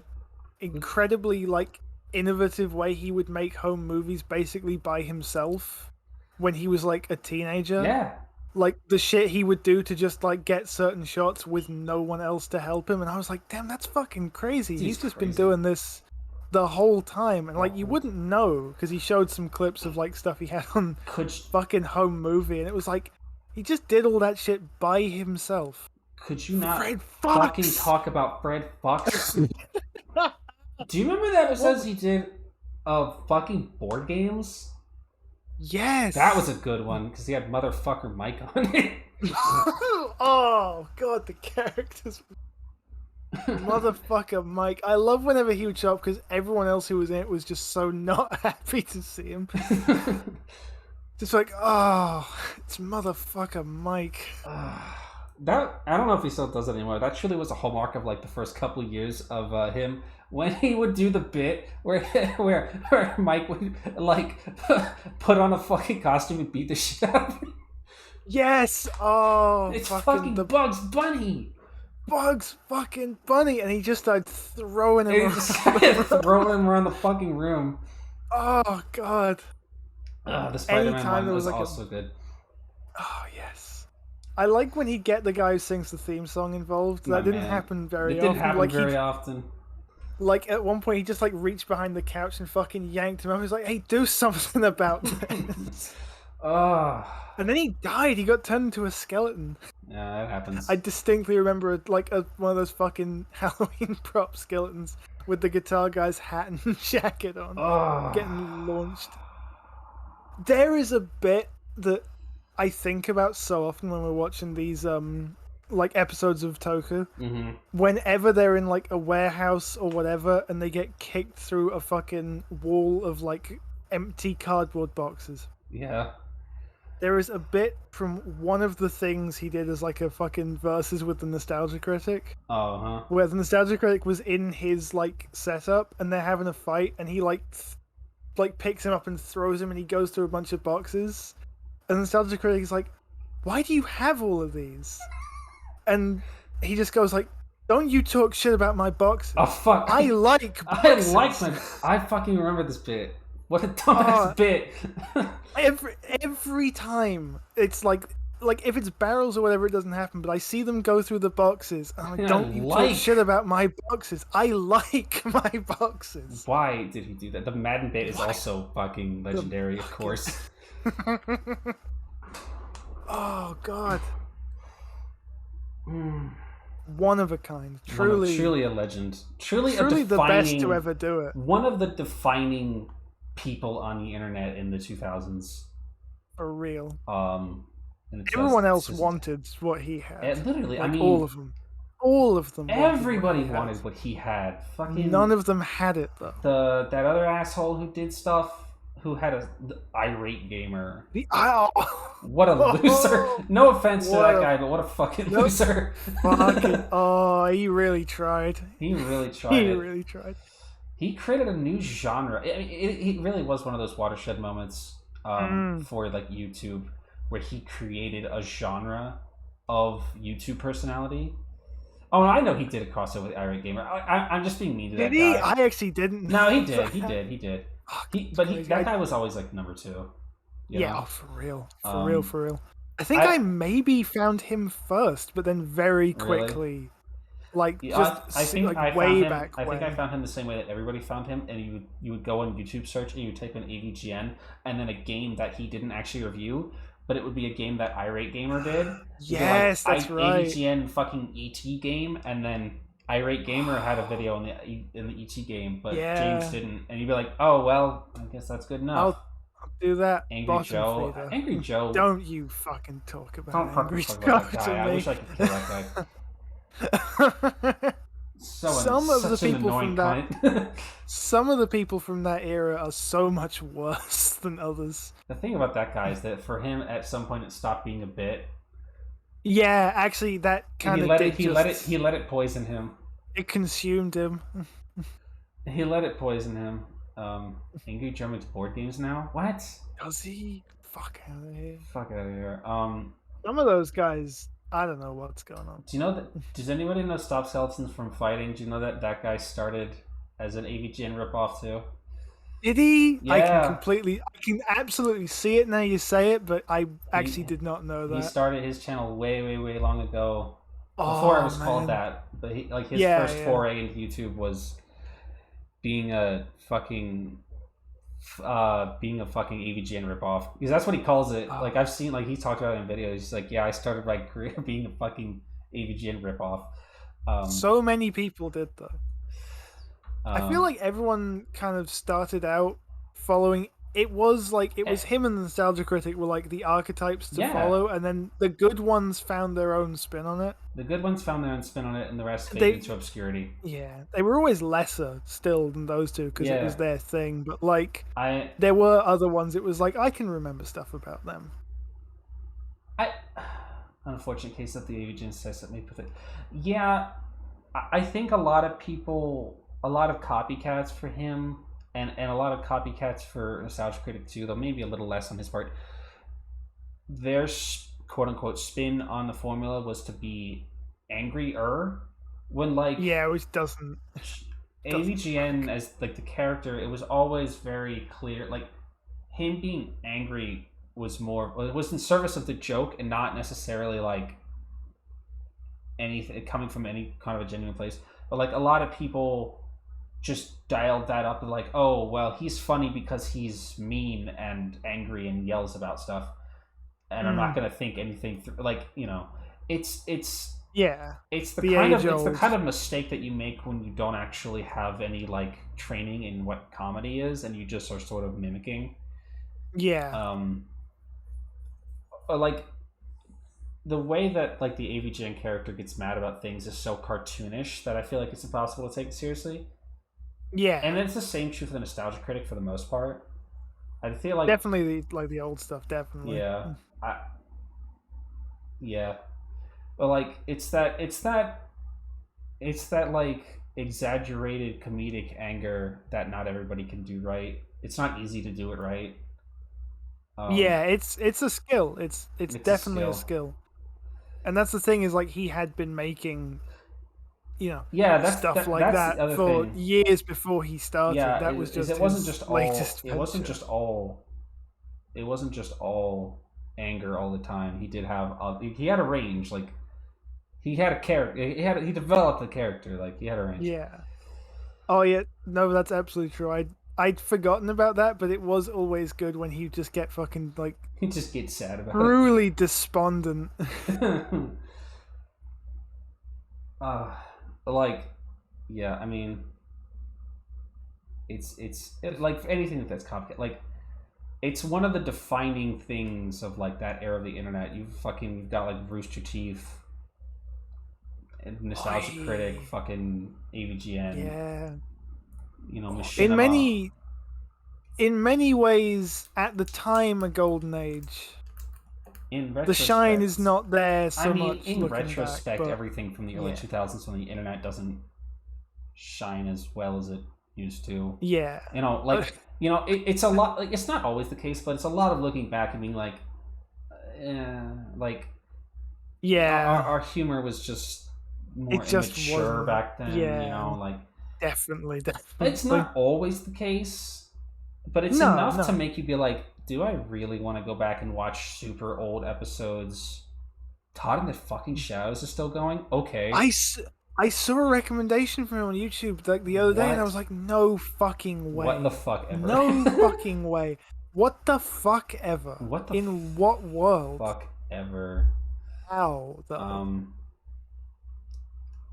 incredibly like innovative way he would make home movies basically by himself when he was like a teenager. Yeah. Like the shit he would do to just like get certain shots with no one else to help him, and I was like, damn, that's fucking crazy. He's just been doing this the whole time, and like you wouldn't know because he showed some clips of like stuff he had on fucking home movie, and it was like he just did all that shit by himself. Could you not fucking talk about Fred Fox? Do you remember the episodes he did of fucking board games? Yes. That was a good one because he had motherfucker Mike on it. Oh god, the characters. Motherfucker Mike. I love whenever he would show up because everyone else who was in it was just so not happy to see him. Just like, oh, it's motherfucker Mike. That I don't know if he still does it anymore. That truly was a hallmark of like the first couple of years of him when he would do the bit where Mike would like put on a fucking costume and beat the shit out of him. Yes. Oh, it's fucking Bugs Bunny. Bugs fucking Bunny, and he just started throwing him. Throwing him around the fucking room. Oh god. The Spider-Man one was like also good. Oh yes. I like when he'd get the guy who sings the theme song involved. That didn't happen very often. It didn't happen very often. Like at one point, he just like reached behind the couch and fucking yanked him up. He was like, "Hey, do something about this." And then he died. He got turned into a skeleton. Yeah, that happens. I distinctly remember one of those fucking Halloween prop skeletons with the guitar guy's hat and jacket on, getting launched. There is a bit that I think about so often when we're watching these like episodes of Toku. Mm-hmm. Whenever they're in like a warehouse or whatever, and they get kicked through a fucking wall of like empty cardboard boxes. Yeah. There is a bit from one of the things he did as like a fucking versus with the Nostalgia Critic. Where the Nostalgia Critic was in his like setup and they're having a fight and he like picks him up and throws him and he goes through a bunch of boxes. And the Nostalgia Critic is like, "Why do you have all of these?" And he just goes like, "Don't you talk shit about my boxes." Oh fuck. I like boxes. I fucking remember this bit. What a dumbass bit. every time it's like if it's barrels or whatever, it doesn't happen, but I see them go through the boxes and I'm like, "Don't you talk shit about my boxes. I like my boxes." Why did he do that? The Madden bit is also fucking legendary, of course. Oh god. One of a kind. Truly a legend. Truly the best to ever do it. One of the defining people on the internet in the 2000s. For real. Everyone else wanted what he had. Literally, like, I mean, all of them. Everybody wanted what he had. Fucking none of them had it though. That other asshole who did stuff, who had the irate gamer. What a loser! No offense to that guy, but what a fucking loser! He really tried. He really tried. He created a new genre. It really was one of those watershed moments for like YouTube, where he created a genre of YouTube personality. Oh, I know he did a crossover with Irate Gamer. I'm just being mean to that guy. Did he? I actually didn't. No, he did. He did. That guy was always like number 2. Yeah, for real. I think I maybe found him first, but then very quickly, way back when. I think I found him the same way that everybody found him, and you would go on YouTube search and you would type in AVGN, and then a game that he didn't actually review, but it would be a game that Irate Gamer did. Yes, that's right. AVGN fucking ET game, and then Irate Gamer had a video in the ET game, but James didn't, and you'd be like, "Oh well, I guess that's good enough." I'll do that. Angry Joe. Don't you fucking talk about Angry Joe that guy. I wish I could kill that guy. Some of the people from that era are so much worse than others. The thing about that guy is that for him, at some point, it stopped being a bit. Yeah, actually, that kind of he let it poison him. It consumed him. He let it poison him. Angry Joe makes board games now. What? Does he? Fuck out of here. Fuck out of here. Some of those guys, I don't know what's going on. Do you know that? Does anybody know Stop Skeletons from Fighting? Do you know that guy started as an AVGN ripoff too? Did he? Yeah. I can absolutely see it now you say it, but I actually did not know that. He started his channel way, way, way long ago. Before it was called that. But his first foray into YouTube was being a fucking AVGN ripoff. Because that's what he calls it. Like I've seen, like he talked about it in videos. He's like, yeah, I started my career being a fucking AVGN ripoff. So many people did though. I feel like everyone kind of started out following. It was him and the Nostalgia Critic were like the archetypes to follow, and then the good ones found their own spin on it. The good ones found their own spin on it, and the rest faded into obscurity. Yeah, they were always lesser still than those two because it was their thing. But there were other ones. It was like I can remember stuff about them. Unfortunate case that the AVGN says that me with it. Yeah, I think a lot of copycats for him. And a lot of copycats for Nostalgia Critic too, though maybe a little less on his part. Their quote-unquote spin on the formula was to be angrier, when which doesn't AVGN as like the character, it was always very clear. Like him being angry was in service of the joke and not necessarily like anything coming from any kind of a genuine place. But like a lot of people just dialed that up and like, oh well, he's funny because he's mean and angry and yells about stuff, and I'm not gonna think anything like, you know, it's Yeah. it's the The kind of age it's the old. kind of mistake that you make when you don't actually have any like training in what comedy is and you just are sort of mimicking. Yeah. Like the way that like the AVGN character gets mad about things is so cartoonish that I feel like it's impossible to take it seriously. Yeah. And it's the same true for the nostalgia critic for the most part. I feel like Definitely the old stuff, definitely. yeah, yeah, but like it's that like exaggerated comedic anger that not everybody can do right. It's not easy to do it right. Yeah, it's a skill. It's It's a definitely a skill. skill. And that's the thing, is like he had been making, Yeah, stuff like that's the that other for thing. years before he started. Yeah, That was is just it wasn't his just all latest it wasn't venture. just all it wasn't just all anger all the time. He did have he had a range. Like he had a character. He developed a character. Like he had a range. Yeah. Oh yeah, no, that's absolutely true. I'd forgotten about that, but it was always good when he just get fucking like He just gets sad about it. truly despondent. Like, yeah. I mean, like anything that's complicated. Like, it's one of the defining things of like that era of the internet. You've got like Rooster Teeth, and Nostalgia Critic, Oy. fucking AVGN. Yeah. You know, In Machinima. many ways, at the time, a golden age. In The shine is retrospect, not there so I mean, much in looking retrospect, back, but everything from the early yeah. 2000s when the internet doesn't shine as well as it used to. Yeah. You know, like, you know, it's a lot. Like, it's not always the case, but it's a lot of looking back and being like, like, Yeah. our humor was just more It just immature wasn't. back then. Yeah. You know, like, Definitely. it's not always the case, but it's No, enough to no. make you be like, do I really want to go back and watch super old episodes? Todd in the fucking Shadows is still going? Okay. I saw a recommendation from him on YouTube like the other day, and I What? was like, no fucking way. What the fuck ever? No fucking way. What the fuck ever? What the In what world? fuck ever? How though?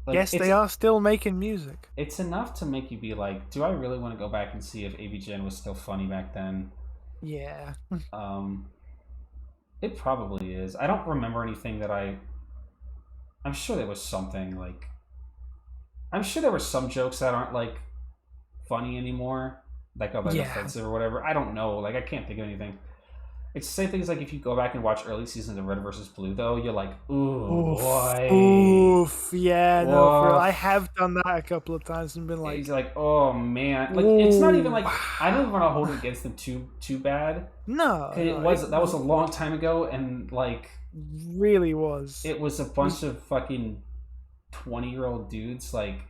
Like, Yes, they are still making music. It's enough to make you be like, do I really want to go back and see if AVGN was still funny back then? Yeah. It probably is. I don't remember anything that I'm sure there was something like. I'm sure there were some jokes that aren't like funny anymore, that got like offensive or whatever. I don't know. Like I can't think of anything. It's the same thing as like if you go back and watch early seasons of Red versus Blue, though, you're like, ooh, boy. Oof, yeah, no, for real. I have done that a couple of times and been like, he's like, oh man, like it's not even like I don't even want to hold it against them too bad. No, That was a long time ago, and like really was. It was a bunch of fucking 20-year-old dudes like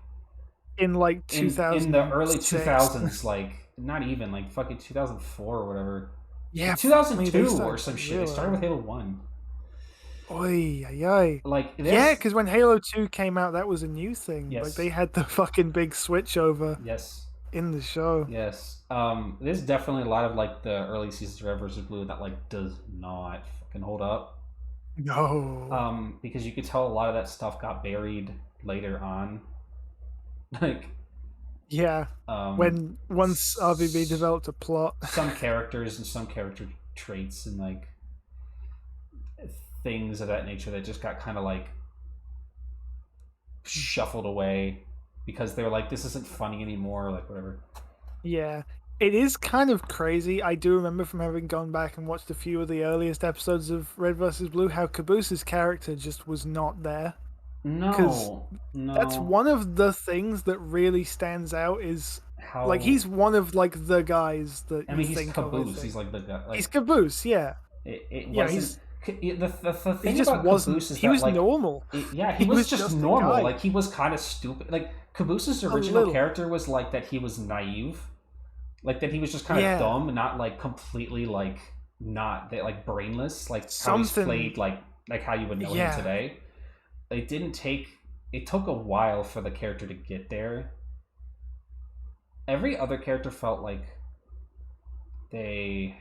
in like 2000 in the early 2000s, like not even like fucking 2004 or whatever. Yeah, 2002 or some shit. They started with Halo 1. Oy, ay, ay. Like yeah, because when Halo 2 came out, that was a new thing. Yes. Like they had the fucking big switch over. Yes. In the show. Yes. There's definitely a lot of like the early seasons of Red vs. Blue that like does not fucking hold up. No. Because you could tell a lot of that stuff got buried later on. Like. Yeah. When once RVB developed a plot, some characters and some character traits and like things of that nature that just got kind of like shuffled away because they were like, this isn't funny anymore, like whatever. Yeah. It is kind of crazy. I do remember from having gone back and watched a few of the earliest episodes of Red vs. Blue how Caboose's character just was not there. No. That's one of the things that really stands out is how like he's one of like the guys that I mean, you think Caboose. of. He's like the guy. Like, he's Caboose, yeah. It yeah, wasn't. The thing he just about wasn't. Caboose is he that, was like, normal. He was just normal. Like he was kind of stupid. Like Caboose's original character was like that. He was naive, like that. He was just kind of dumb, not like completely like not that like brainless. Like how he's played, like how you would know him today. It didn't take. It took a while for the character to get there. every other character felt like they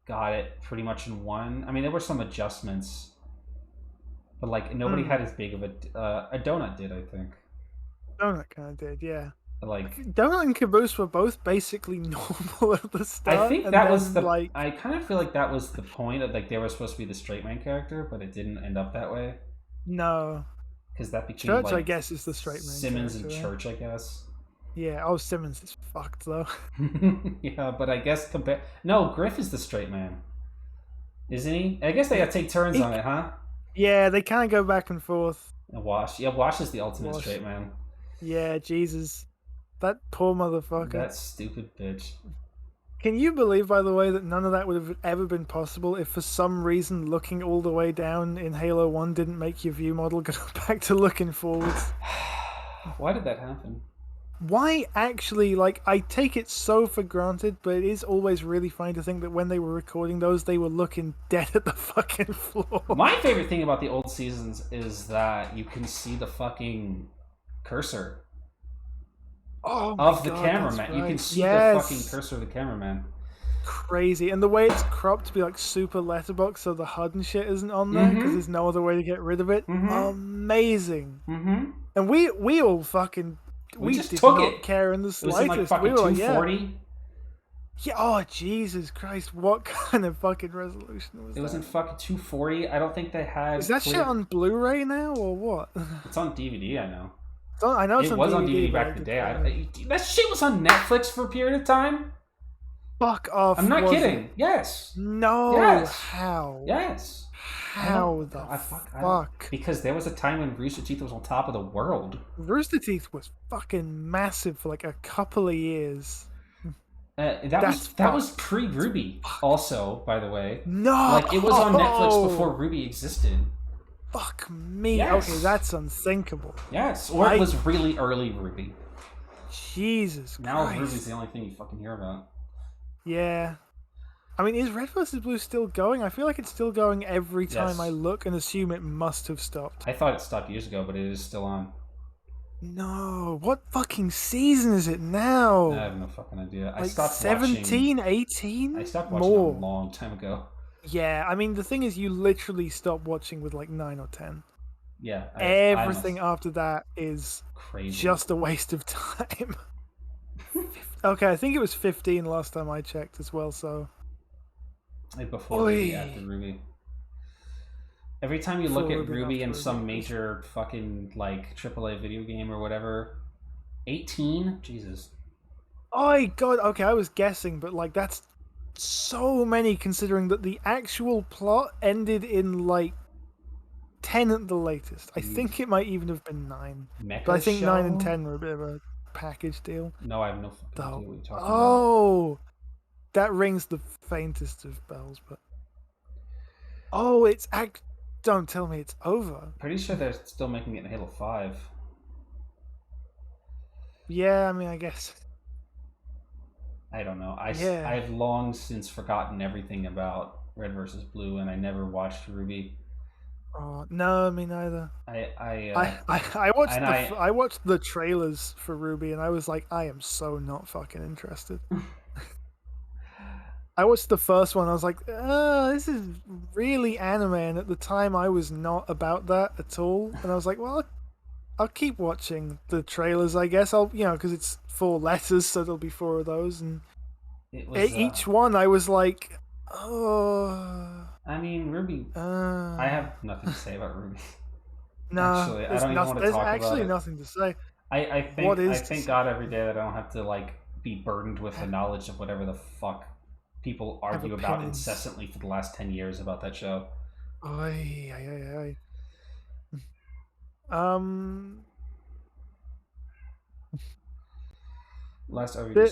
got it pretty much in one. I mean, there were some adjustments, but like nobody had as big of a Donut did, I think. Donut kind of did, yeah. Like Donut and Caboose were both basically normal at the start. I think and that then, was the. like, I kind of feel like that was the point of like they were supposed to be the straight man character, but it didn't end up that way no. because that became Church, like I guess, is the straight man Simmons character, and right? Church, I guess. Yeah, oh, Simmons is fucked, though. Yeah, but I guess compare. No, Griff is the straight man, isn't he? I guess they gotta take turns on it, huh? Yeah, they kind of go back and forth. And Wash, yeah, Wash is the ultimate Wash. straight man. Yeah, Jesus. That poor motherfucker. That stupid bitch. Can you believe, by the way, that none of that would have ever been possible if for some reason looking all the way down in Halo 1 didn't make your view model go back to looking forwards? Why did that happen? Why actually, like, I take it so for granted, but it is always really funny to think that when they were recording those, they were looking dead at the fucking floor. My favorite thing about the old seasons is that you can see the fucking cursor of the cameraman. Right. You can see the fucking cursor of the cameraman. Crazy. And the way it's cropped to be like super letterbox so the HUD and shit isn't on there because there's no other way to get rid of it. Amazing. And we all fucking we just did not care in the slightest. It was in like fucking 240. Yeah, oh Jesus Christ, what kind of fucking resolution was that? It was in fucking 240. I don't think they had. Is that shit on Blu-ray now or what? It's on DVD, I know. I know it's it was on DVD back in the day. That shit was on Netflix for a period of time. Fuck off. I'm not kidding. Yes. No. Yes. How? Yes. How the fuck? Because there was a time when Rooster Teeth was on top of the world. Rooster Teeth was fucking massive for like a couple of years. That was pre-Ruby also, by the way. No. Like, it was on Netflix before Ruby existed. Fuck me. Yes. Okay, that's unthinkable. Yes. Or it was really early Ruby. Jesus now Christ. Ruby's the only thing you fucking hear about. Yeah. I mean, is Red vs. Blue still going? I feel like it's still going every time I look and assume it must have stopped. I thought it stopped years ago, but it is still on. No. What fucking season is it now? I have no fucking idea. Like I stopped 17, watching... 18? I stopped watching a long time ago. Yeah, I mean, the thing is, you literally stop watching with like 9 or 10. Yeah. Everything after that is crazy. Just a waste of time. Okay, I think it was 15 last time I checked as well, so... Before Ruby, after Ruby. Every time you look at Ruby in some major fucking, like, AAA video game or whatever, 18? Jesus. Oh, God, okay, I was guessing, but, like, that's so many considering that the actual plot ended in, like, 10 at the latest. I think it might even have been 9. Mecha but I think show? 9 and 10 were a bit of a package deal. No, I have no fucking idea what you're talking about. Oh! That rings the faintest of bells, but... Oh, it's... Don't tell me it's over. Pretty sure they're still making it in Halo 5. Yeah, I mean, I guess... I don't know. I've long since forgotten everything about Red vs. Blue, and I never watched Ruby. Oh, no, me neither. I watched the trailers for Ruby, and I was like, I am so not fucking interested. I watched the first one, I was like, this is really anime, and at the time I was not about that at all, and I was like, well, I'll keep watching the trailers, I guess. Because it's 4 letters, so there'll be 4 of those, and each one I was like, oh... I mean, Ruby... I have nothing to say about Ruby. No, actually, I don't even want to talk about it. There's actually nothing to say. I thank God every day that I don't have to, like, be burdened with the knowledge of whatever the fuck people argue about incessantly for the last 10 years about that show.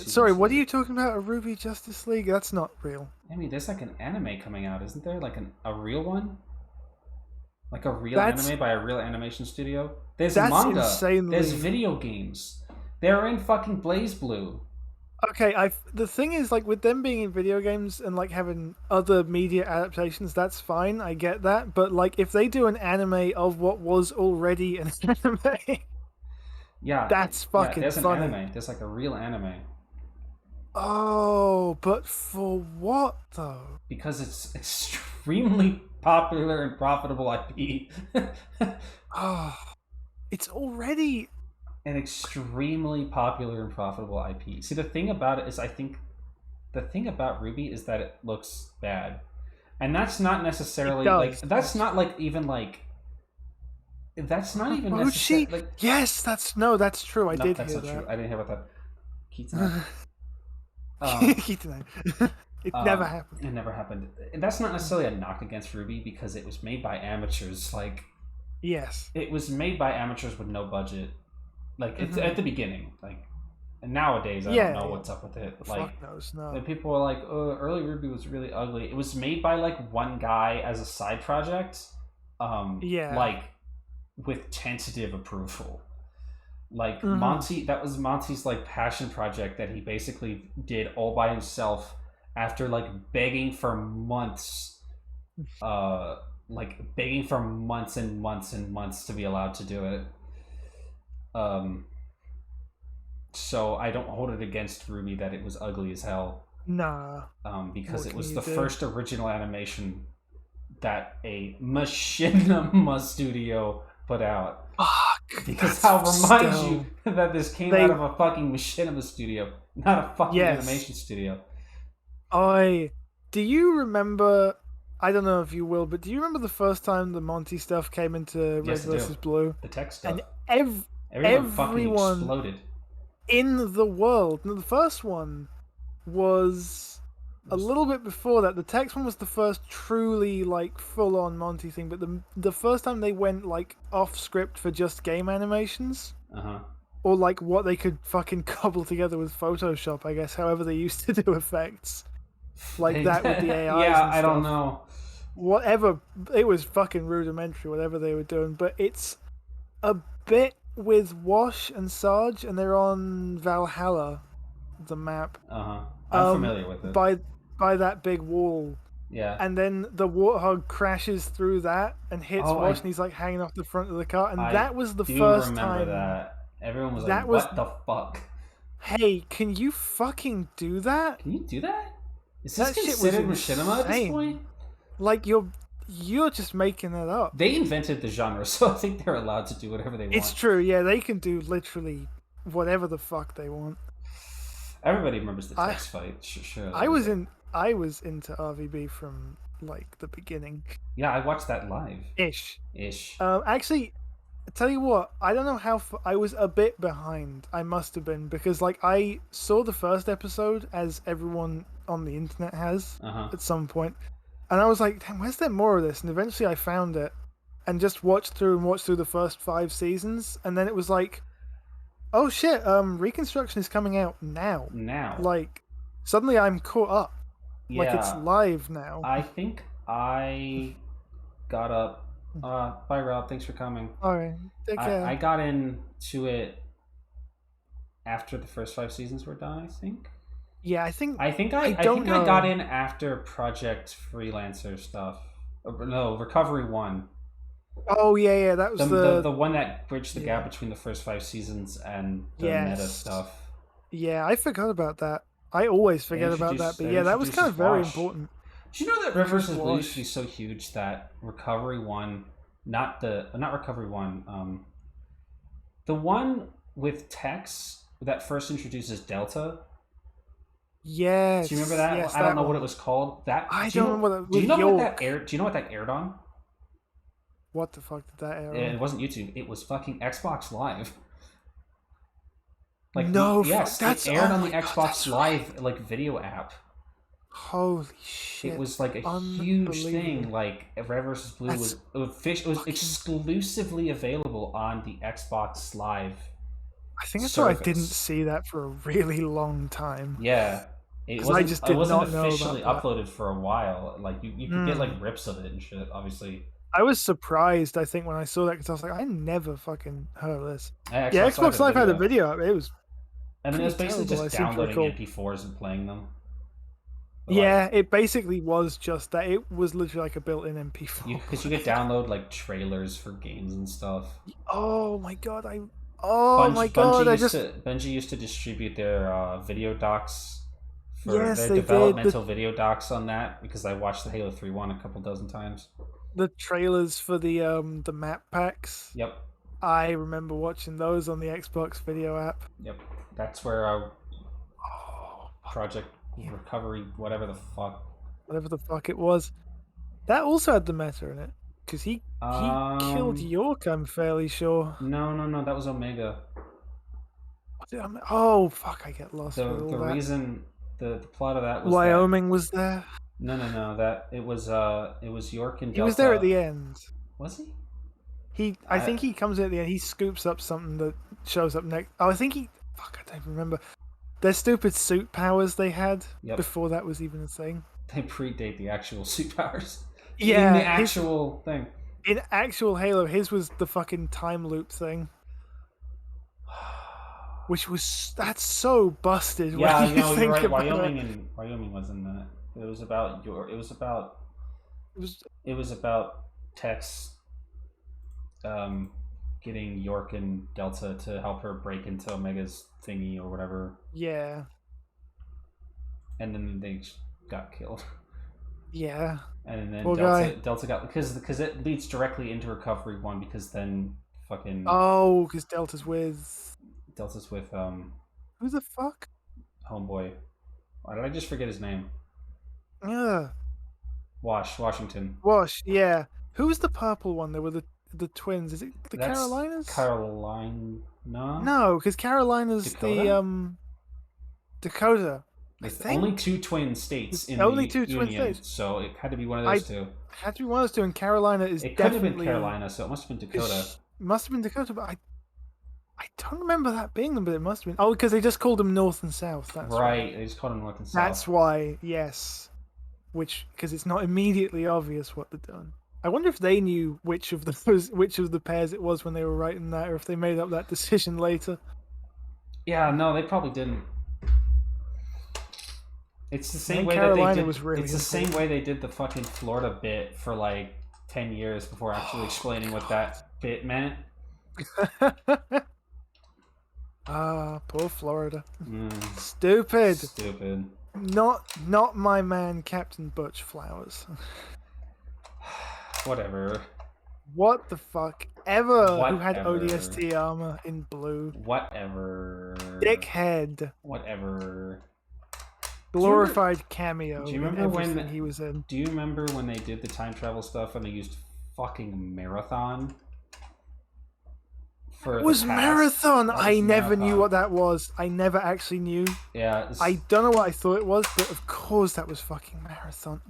Sorry, what are you talking about? A Ruby Justice League? That's not real. I mean, there's like an anime coming out, isn't there? Like a real one? Like a real anime by a real animation studio? There's manga. There's video games. They're in fucking BlazBlue. Okay, the thing is, like, with them being in video games and, like, having other media adaptations, that's fine, I get that, but, like, if they do an anime of what was already an anime... Yeah, That's fucking there's an funny. anime. There's like a real anime. Oh, but for what though? Because it's extremely popular and profitable IP. Oh, it's already. An extremely popular and profitable IP. See, the thing about it is, I think the thing about Ruby is that it looks bad, and that's not necessarily like that's not like even like that's not even necessarily like yes, that's true. I did that's hear not that. true. I didn't hear about that. It never happened. It never happened. And that's not necessarily a knock against Ruby because it was made by amateurs. Like, yes, it was made by amateurs with no budget. Like, it's at the beginning. Like, and nowadays I don't know what's up with it. Like, fuck knows, no. And people are like, "Oh, early Ruby was really ugly." It was made by like one guy as a side project. Like with tentative approval. Like Monty, that was Monty's like passion project that he basically did all by himself after like begging for months, like begging for months and months and months to be allowed to do it. So I don't hold it against Ruby that it was ugly as hell. Nah. Because it was the first original animation that a machinima studio put out. Fuck. Because I'll remind you that this came out of a fucking machinima studio, not a fucking animation studio. Do you remember? I don't know if you will, but do you remember the first time the Monty stuff came into Red vs. Blue? The tech stuff. And everyone fucking exploded. In the world. No, the first one was a little bit before that. The text one was the first truly like full-on Monty thing, but the first time they went like off script for just game animations, or like what they could fucking cobble together with Photoshop, I guess. However they used to do effects, like that with the AI. Yeah, I don't know. Whatever, it was fucking rudimentary. Whatever they were doing, but it's a bit with Wash and Sarge, and they're on Valhalla, the map. I'm familiar with it. By that big wall. Yeah. And then the warthog crashes through that and hits Wash, and he's like hanging off the front of the car. And that was the first time. That. Everyone was like, "What the fuck?" Hey, can you fucking do that? Can you do that? Is this considered machinima at this point? Like you're just making it up. They invented the genre, so I think they're allowed to do whatever they want. It's true, yeah. They can do literally whatever the fuck they want. Everybody remembers the text fight. Sure. I was into RVB from like the beginning. Yeah, I watched that live. Ish. Actually, tell you what, I don't know how I was a bit behind. I must have been, because like I saw the first episode, as everyone on the internet has at some point. And I was like, damn, where's there more of this? And eventually I found it and just watched through the first 5 seasons. And then it was like, oh shit, Reconstruction is coming out now. Like, suddenly I'm caught up. Yeah. Like, it's live now. I think I got up. Bye, Rob. Thanks for coming. Alright, take care. I got into it after the first 5 seasons were done, I think. Yeah, I think I got in after Project Freelancer stuff. No, Recovery 1. Oh yeah, that was the one that bridged the gap between the first 5 seasons and the meta stuff. Yeah, I forgot about that. I always forget about that, but yeah, that was kind of very important. Did you know that Red vs. Blue used to be so huge that Recovery 1, not Recovery 1, the one with Tex that first introduces Delta. Yes. Do you remember that? Yes, I don't know what it was called. I don't know what. Do you know what that aired? Do you know what that aired on? What the fuck did that air on? It wasn't YouTube. It was fucking Xbox Live. Like it aired on the Xbox Live like video app. Holy shit! It was like a huge thing. Like Red vs. Blue was exclusively available on the Xbox Live. I think that's why I didn't see that for a really long time. Yeah. It wasn't officially uploaded for a while. Like you could get like rips of it and shit, obviously. I was surprised, I think, when I saw that, because I was like, I never fucking heard of this. Yeah, Xbox Live had a video. It was. I mean, it was basically just downloading MP4s and playing them. Yeah, it basically was just that. It was literally like a built-in MP4. Because you could download like trailers for games and stuff. Oh my god, Oh my god! Bungie used to distribute their video docs for Yes, their they did. developmental video docs on that because I watched the Halo 3 one a couple dozen times. The trailers for the map packs. Yep. I remember watching those on the Xbox video app. Yep. That's where Project Recovery, whatever the fuck. Whatever the fuck it was. That also had the meta in it. Because he killed York, I'm fairly sure. No. That was Omega. Oh, fuck, I get lost. The reason, the plot of that was Wyoming was there? No. That it was York and Delta. He was there at the end. Was he? I think he comes in at the end. He scoops up something that shows up next. Oh, I think fuck, I don't remember. Their stupid suit powers they had before that was even a thing. They predate the actual suit powers. Yeah. In the actual thing. In actual Halo, his was the fucking time loop thing. That's so busted. Yeah, when you you're think right. about Wyoming was in that. It was about Tex getting York and Delta to help her break into Omega's thingy or whatever. Yeah. And then they got killed. Yeah. And then Poor Delta got because it leads directly into Recovery 1 because then fucking because Delta's with who the fuck? Homeboy. Why did I just forget his name? Yeah. Washington. Yeah. Who's the purple one? There were the twins. Is it the Carolinas? Carolina. No, because Carolina's Dakota? Dakota. There's only two twin states in only the two Union, twin states. So it had to be one of those two. It had to be one of those two, and Carolina is It definitely... could have been Carolina, so it must have been Dakota. Must have been Dakota, but I don't remember that being them, but it must have been. Oh, because they just called them North and South. That's right. They just called them North and South. That's why, yes. Because it's not immediately obvious what they've done. I wonder if they knew which of the pairs it was when they were writing that, or if they made up that decision later. Yeah, no, they probably didn't. It's the same way it's the same way they did the fucking Florida bit for like 10 years before actually explaining what that bit meant. Poor Florida. Stupid. Not my man, Captain Butch Flowers. Whatever. What the fuck ever? Who had ODST armor in blue? Whatever. Dickhead. Whatever. Glorified cameo. Do you remember when he was in? Do you remember when they did the time travel stuff and they used fucking Marathon? It was Marathon. I never knew what that was. I never actually knew. Yeah. I don't know what I thought it was, but of course that was fucking Marathon.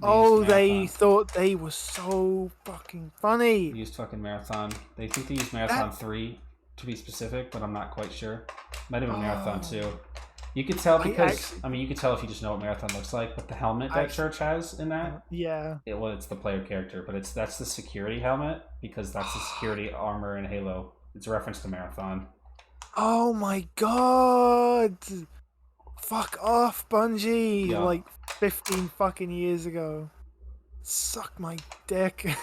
They thought they were so fucking funny. They used fucking Marathon. They think they used Marathon 3 to be specific, but I'm not quite sure. Might have been Marathon 2. You could tell because you could tell if you just know what Marathon looks like, but the helmet that Church has in that, it's the player character, but that's the security helmet because that's the security armor in Halo. It's a reference to Marathon. Oh my god! Fuck off, Bungie! Yeah. Like 15 fucking years ago. Suck my dick.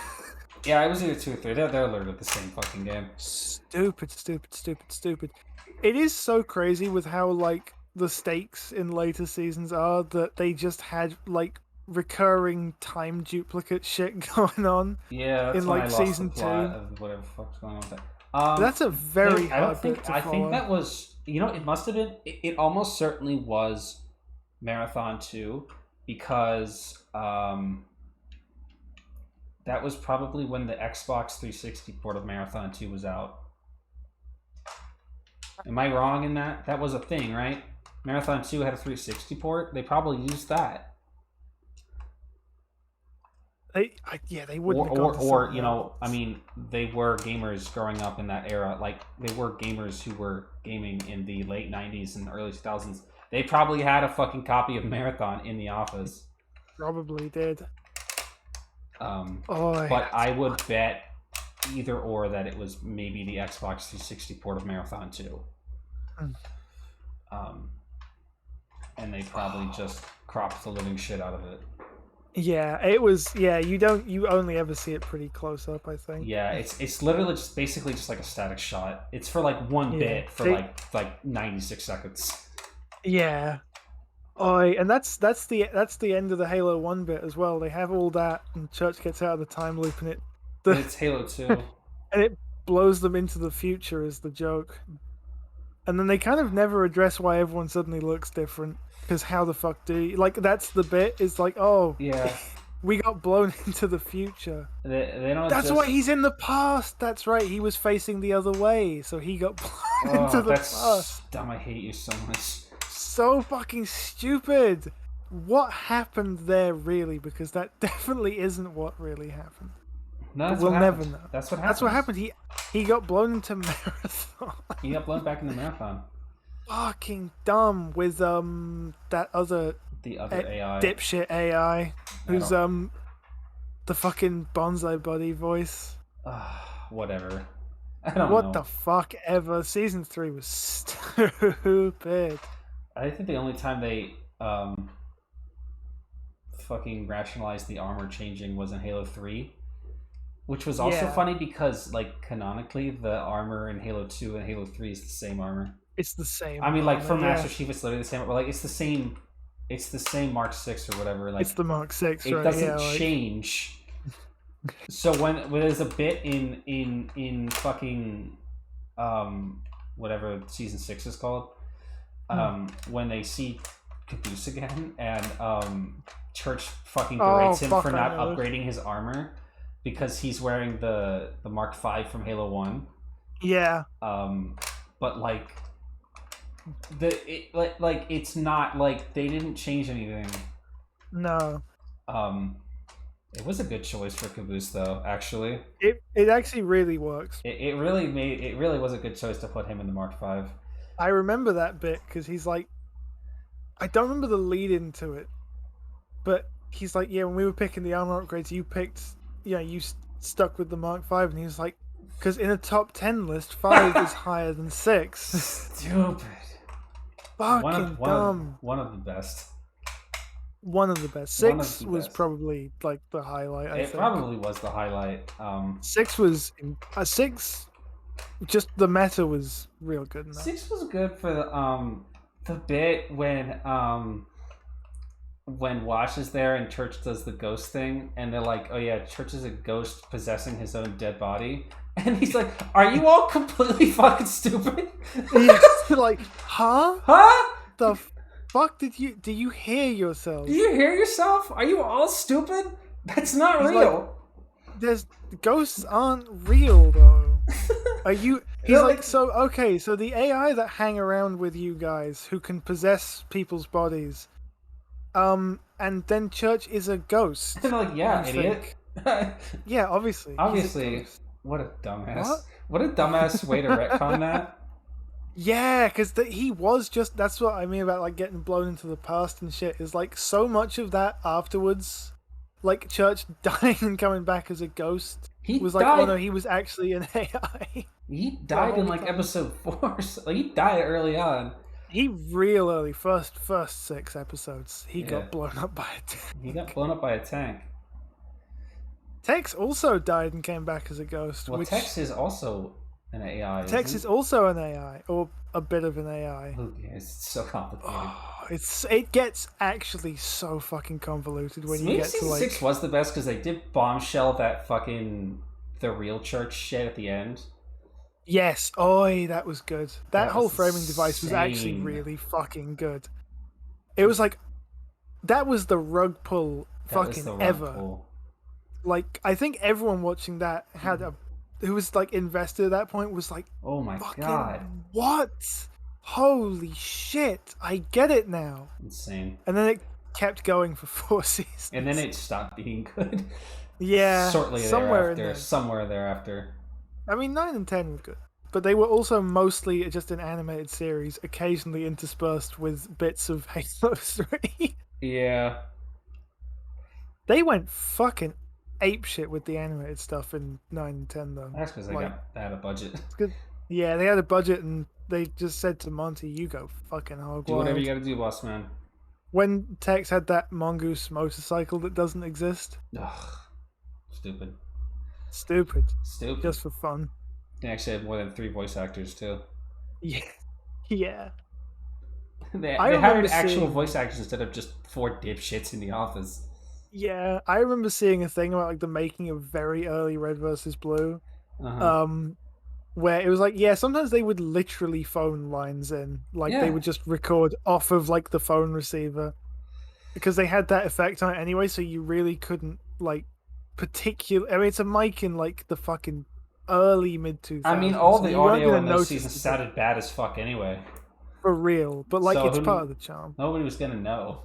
Yeah, I was either 2 or 3. They're literally the same fucking game. Stupid. It is so crazy with how like the stakes in later seasons are that they just had like recurring time duplicate shit going on. Yeah, that's in like season 2. Whatever the fuck's going on with that. That's a very I think that was, it must have been, it almost certainly was Marathon 2 because that was probably when the Xbox 360 port of Marathon 2 was out. Am I wrong in that? That was a thing, right? Marathon 2 had a 360 port. They probably used that. They wouldn't. They were gamers growing up in that era. Like, they were gamers who were gaming in the late 90s and early 2000s. They probably had a fucking copy of Marathon in the office. Probably did. But I would bet either or that it was maybe the Xbox 360 port of Marathon 2. And they probably just cropped the living shit out of it. Yeah, it was. Yeah, you only ever see it pretty close up, I think. Yeah, it's literally just basically just like a static shot. It's for like one Yeah, bit for like 96 seconds. yeah. Oh, and that's the end of the Halo 1 bit as well. They have all that, and Church gets out of the time loop, and And the it's Halo 2. and it blows them into the future is the joke. And then they kind of never address why everyone suddenly looks different. Because how the fuck do you, like, that's the bit, is like, oh, Yeah. we got blown into the future. They don't That's just... why he's in the past. That's right. He was facing the other way, so he got blown into the that's past. dumb. I hate you so much. So fucking stupid. What happened there, really? Because that definitely isn't what really happened. No, that's We'll what never happened. know. That's what happened. That's what happened. He got blown into marathon. He got blown back in the marathon. Fucking dumb with that other The other AI. dipshit AI who's the fucking bonsai buddy voice. Whatever. I don't know. What the fuck ever. Season 3 was stupid. I think the only time they fucking rationalized the armor changing was in Halo 3. Which was also funny because, like, canonically, the armor in Halo 2 and Halo 3 is the same armor. It's the same. I mean, like, for armor, Master Chief, it's literally the same. But like, it's the same Mark 6 or whatever. Like, it's the Mark 6, it right? doesn't change. So when there's a bit in fucking whatever season 6 is called, when they see Caboose again and Church fucking berates him for not upgrading his armor because he's wearing the Mark 5 from Halo 1. Yeah. But like it's not like they didn't change anything. No. It was a good choice for Caboose though, actually. It actually really works. It really was a good choice to put him in the Mark 5. I remember that bit because he's like, I don't remember the lead into it, but he's like, yeah, when we were picking the armor upgrades, you picked, you stuck with the Mark 5, and he was like, because in a top 10 list, 5 is higher than 6. Stupid. Fucking dumb. One of the best. One of the best. 6 was probably like the highlight. I think. Probably was the highlight. 6 was 6. Just the meta was real good. In that. 6 was good for the bit when Wash is there and Church does the ghost thing, and they're like, "Oh yeah, Church is a ghost possessing his own dead body," and he's like, "Are you all completely fucking stupid?" Yeah, like, huh? Huh? The fuck do you hear yourself? Do you hear yourself? Are you all stupid? That's not real. Like, ghosts aren't real though. Are you? He's like, so okay, so the AI that hang around with you guys who can possess people's bodies, and then Church is a ghost. And like, yeah, idiot. Yeah, obviously. Obviously. What a dumbass. What a dumbass way to retcon that. Yeah, because he was just, that's what I mean about like getting blown into the past and shit, is like so much of that afterwards, like Church dying and coming back as a ghost, was like, oh no, he was actually an AI. He died in like episode 4, so like, he died early on. He real early, first 6 episodes, he got blown up by a tank. He got blown up by a tank. Tex also died and came back as a ghost. Well, Tex is also an AI. Tex is also an AI, or a bit of an AI. It's so complicated. It gets actually so fucking convoluted when you get to like. 6 was the best because they did bombshell that fucking the real Church shit at the end. Yes, that was good. That whole framing device was actually really fucking good. It was like, that was the rug pull ever. Like, I think everyone watching that who was like invested at that point was like, oh my god, what? Holy shit! I get it now. Insane. And then it kept going for 4 seasons. And then it stopped being good. Yeah, somewhere thereafter. I mean, 9 and 10 were good, but they were also mostly just an animated series, occasionally interspersed with bits of Halo 3. Yeah. They went fucking apeshit with the animated stuff in 9 and 10, though. That's because they had a budget. Good. Yeah, they had a budget, and they just said to Monty, "You go fucking hog wild. Do whatever you gotta do, boss man." when Tex had that mongoose motorcycle that doesn't exist. Ugh, stupid. Stupid. Stupid. Just for fun. They actually had more than 3 voice actors too. Yeah. Yeah. They I hired remember actual seeing- voice actors instead of just 4 dipshits in the office. Yeah, I remember seeing a thing about like the making of very early Red versus Blue. Uh-huh. Where it was like, yeah, sometimes they would literally phone lines in. Like they Yeah. would just record off of like the phone receiver. Because they had that effect on it anyway, so you really couldn't like I mean it's a mic in like the fucking early mid 2000s. I mean, all so the you weren't audio gonna in those notice seasons the sounded bad as fuck anyway. for real, but like So it's part of the charm. nobody was gonna know.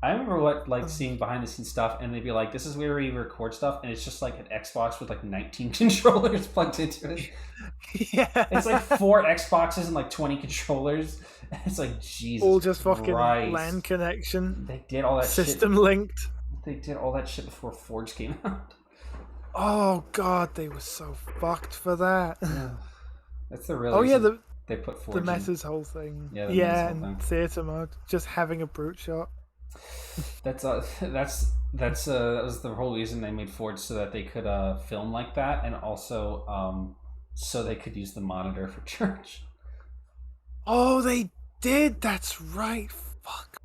I remember seeing behind the scenes stuff, and they'd be like, "This is where we record stuff," and it's just like an Xbox with like 19 controllers plugged into it. Yeah, It's like 4 Xboxes and like 20 controllers. It's like Jesus. all just fucking Christ. LAN connection, They did all that system shit. linked. They did all that shit before Forge came out. Oh god, they were so fucked for that. That's the real. Oh yeah, reason they put Forge. the Meta's whole thing. Yeah, the Yeah, Meta's whole and thing. theater mode, just having a brute shot. That was the whole reason they made Forge, so that they could film like that, and also so they could use the monitor for church. Oh, they did. That's right. Fuck.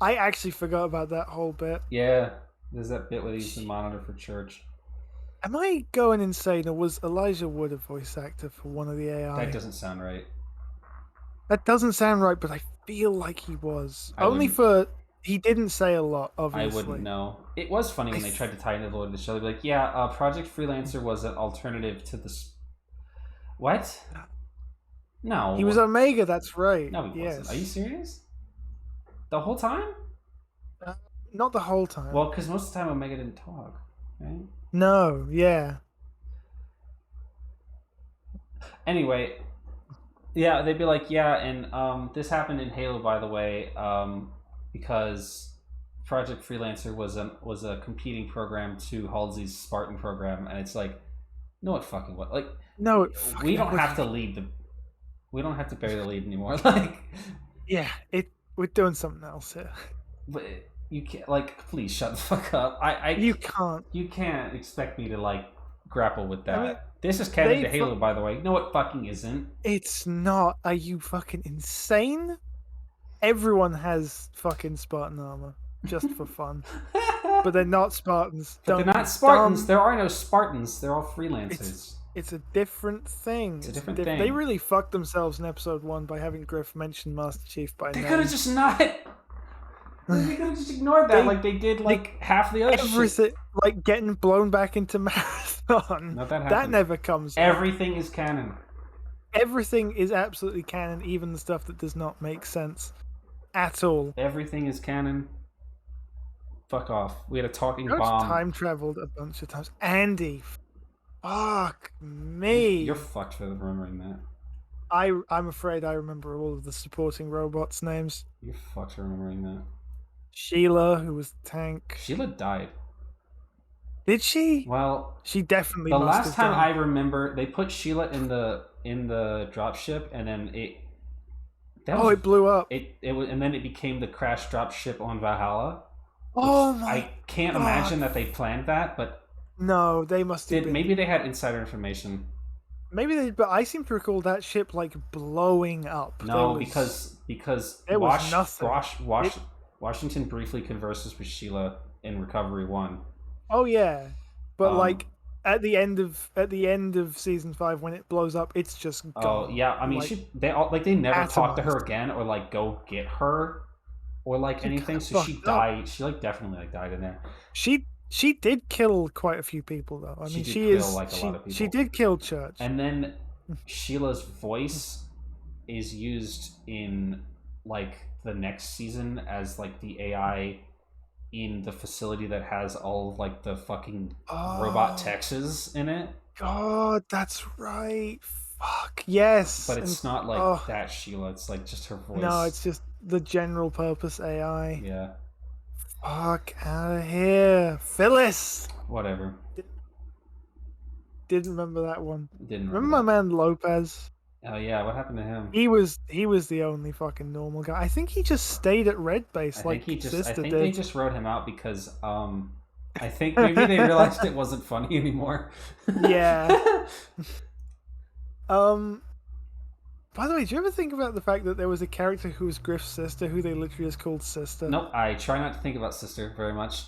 I actually forgot about that whole bit. Yeah, there's that bit where they use the monitor for church. Am I going insane, or was Elijah Wood a voice actor for one of the AI? That doesn't sound right. That doesn't sound right, but I feel like he was. I Only wouldn't- for he didn't say a lot. Obviously, I wouldn't know. It was funny when they tried to tie into the Lord of the Show. They'd be like, "Yeah, Project Freelancer was an alternative to this." What? No, He was Omega. That's right. No, he yes. wasn't. Are you serious? The whole time? Not the whole time. Well, because most of the time Omega didn't talk, right? No. Yeah. Anyway, yeah, they'd be like, yeah, and this happened in Halo, by the way, because Project Freelancer was a competing program to Halsey's Spartan program, and it's like, no, it fucking what? Like, No. we don't have to lead the, we don't have to bury the lead anymore. Like, yeah, we're doing something else here. but you can't, like, please shut the fuck up. You can't. You can't expect me to like grapple with that. I mean, this is canon they to Halo, by the way. No, it fucking isn't. It's not. Are you fucking insane? Everyone has fucking Spartan armor just for fun, but they're not Spartans. But they're not Spartans. There are no Spartans. They're all freelancers. It's a different thing. It's a different thing. They really fucked themselves in episode 1 by having Griff mention Master Chief by They name. could have just not. They could have just ignored that, like they did, like half the other shit. Everything, like getting blown back into Marathon. No, that that never comes up. Everything is canon. Everything is absolutely canon, even the stuff that does not make sense at all. Everything is canon. Fuck off. We had a talking Coach bomb. time traveled a bunch of times. Andy, fuck me. You're fucked for remembering that. I'm afraid I remember all of the supporting robots' names. You're fucked for remembering that. Sheila, who was the tank. Sheila died. Did she? Well, She definitely. the must last have time done. I remember, they put Sheila in the dropship, and then it blew up. It was, and then it became the crash dropship on Valhalla. Oh my! I can't imagine that they planned that, but No, they must have been. maybe they had insider information. Maybe they, but I seem to recall that ship like blowing up. No, There was- because there was nothing. Washington briefly converses with Sheila in Recovery 1. Oh yeah, but like at the end of season 5 when it blows up, it's just gone. Oh yeah, I mean Like, they never talk to her atomized. again or like go get her or like anything. So she fucked up. died. She like definitely like died in there. She did kill quite a few people though. I She mean, did she kill, is like, a lot of she people. did kill Church. And then Sheila's voice is used in like the next season as like the AI in the facility that has all of, like the fucking robot Texas in it. God, that's right. Fuck yes. But it's not like that Sheila. It's like just her voice. No, it's just the general purpose AI. Yeah. Fuck out of here, Phyllis. Whatever. Didn't remember that one. Didn't Remember my man Lopez? Oh yeah, what happened to him? He was the only fucking normal guy. I think he just stayed at Red Base like I Sister think they did. just wrote him out because I think maybe they realized it wasn't funny anymore. Yeah. Um. By the way, do you ever think about the fact that there was a character who was Griff's sister, who they literally just called Sister? Nope, I try not to think about Sister very much.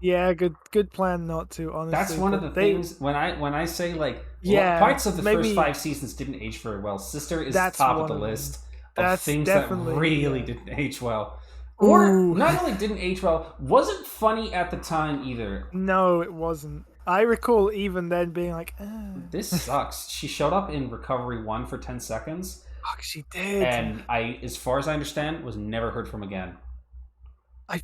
Yeah, good plan not to, That's honestly. one of But the they, things when I say like yeah, parts of the first maybe 5 seasons didn't age very well. Sister is that's top of one the of them. list of That's things that definitely really yeah. didn't age well, or Ooh, not only didn't age well, wasn't funny at the time either. no, it wasn't. I recall even then being like, This sucks. She showed up in Recovery 1 for 10 seconds, fuck, she did. and as far as I understand, was never heard from again. I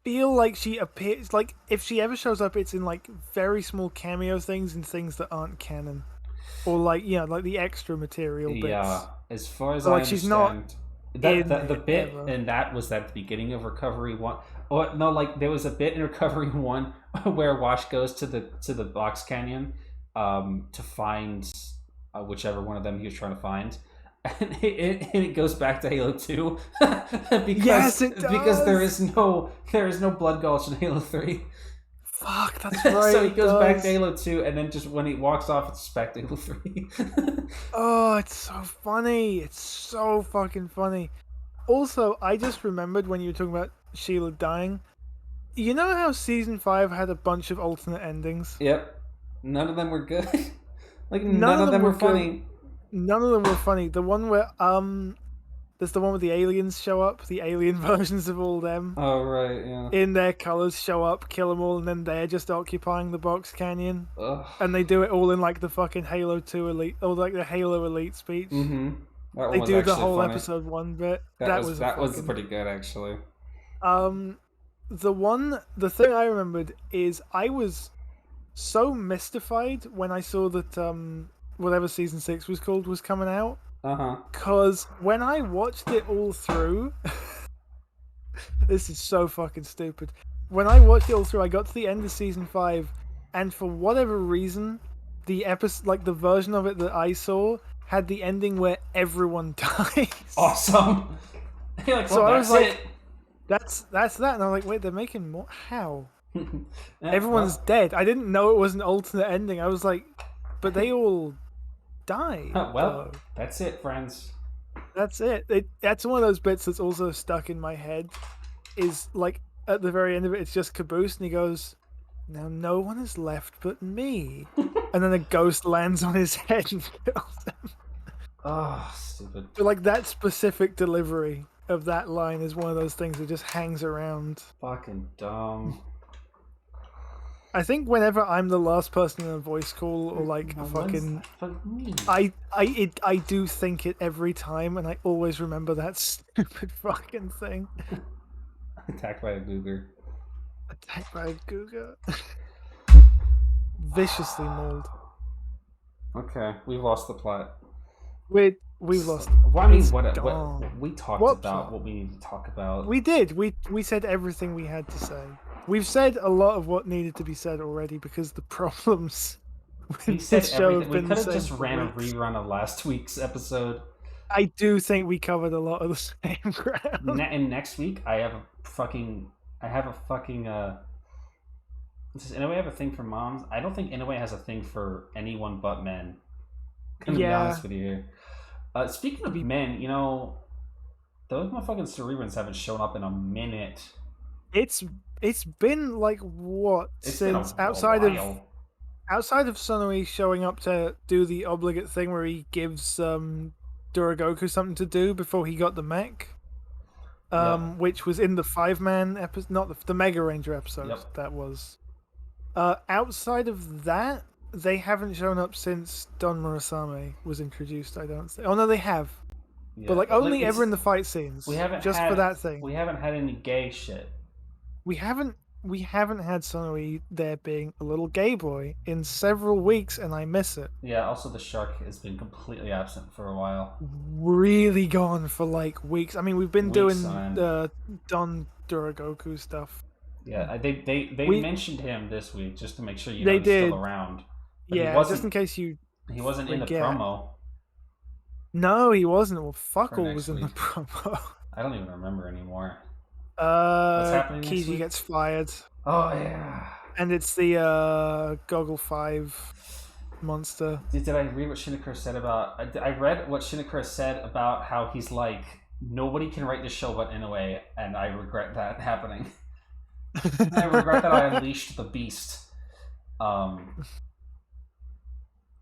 feel like she appears like if she ever shows up, it's in like very small cameo things and things that aren't canon, or like like the extra material Yeah, bits. as far as But I like she's not understand, in the it bit ever. and that was at the beginning of Recovery 1. Oh no, like there was a bit in Recovery 1 where Wash goes to the box canyon, to find whichever one of them he was trying to find, and it goes back to Halo 2 Yes, it because does. there is no blood gulch in Halo 3. Fuck, that's right. So he It goes back to does. Halo 2, and then just when he walks off, it's back to Halo 3. Oh, it's so funny. It's so fucking funny. Also, I just remembered when you were talking about Sheila dying. You know how season 5 had a bunch of alternate endings? Yep. None of them were good. Like None none of of them them were were good. funny. None of them were funny. The one where there's the one where the aliens show up, the alien versions of all them Oh right, yeah. in their colors show up, kill them all, and then they're just occupying the box canyon. Ugh. And they do it all in like the fucking Halo 2 Elite, or like the Halo Elite speech. Mm-hmm. That one They was do the actually whole funny. episode 1 bit. That was a That was fucking pretty good actually. um the thing I remembered is I was so mystified when I saw that whatever season 6 was called was coming out, Uh huh. cuz when I watched it all through, this is so fucking stupid. When I watched it all through, I got to the end of season 5, and for whatever reason, the episode, like the version of it that I saw, had the ending where everyone dies. Awesome. You're like, So well, I was that's like, it. that's that, and I'm like, wait, they're making more? How? Yeah, Everyone's well, dead. I didn't know it was an alternate ending. I was like, but they all died. well, that's it, friends. That's it. That's one of those bits that's also stuck in my head. Is like at the very end of it, it's just Caboose, and he goes, "Now no one is left but me," and then a ghost lands on his head and kills him. Oh, stupid. But like that specific delivery of that line is one of those things that just hangs around. Fucking dumb. I think whenever I'm the last person in a voice call or like No, a when's fucking, that for me? I do think it every time, and I always remember that stupid fucking thing. Attacked by a Googer. Attacked by a Googa. Viciously mauled. Okay, we've lost the plot. We've lost. Well, I mean, It's what gone. we talked What about, plot? what we need to talk about. We did. We said everything we had to say. We've said a lot of what needed to be said already because the problems We with said this show everything. have We been could the have same just for ran a weeks. rerun of last week's episode. I do think we covered a lot of the same ground. And next week, I have a fucking. Does Inoue have a thing for moms? I don't think Inoue has a thing for anyone but men. I'm gonna be Yeah. honest with you here. Speaking of men, those motherfucking Cerebrans haven't shown up in a minute. It's been like what It's been since a outside while. of Sunui showing up to do the obligate thing where he gives Duragoku something to do before he got the mech. Yep. Which was in the 5-man episode, not the Mega Ranger episode. Yep. That was. Outside of that, they haven't shown up since Don Murasame was introduced. I don't think. Oh no, they have, Yeah, but like only it's- ever in the fight scenes. We haven't just had, for that thing. We haven't had any gay shit. We haven't had Sunui there being a little gay boy in several weeks, and I miss it. Yeah. Also, the shark has been completely absent for a while. Really gone for like weeks. I mean, we've been Weeks doing on Don Duragoku stuff. Yeah, they We- mentioned him this week just to make sure you They know he's did. still around. But Yeah, just in case you he wasn't in the forget. promo. No, he wasn't. Well, fuck For all next was in the week. promo. I don't even remember anymore. What's happening next Kiji week? gets fired, Oh yeah. and it's the Goggle 5 monster. Did I read what Shinakura said about? I read what Shinakura said about how he's like, nobody can write this show but Inoue, and I regret that happening. I regret that I unleashed the beast.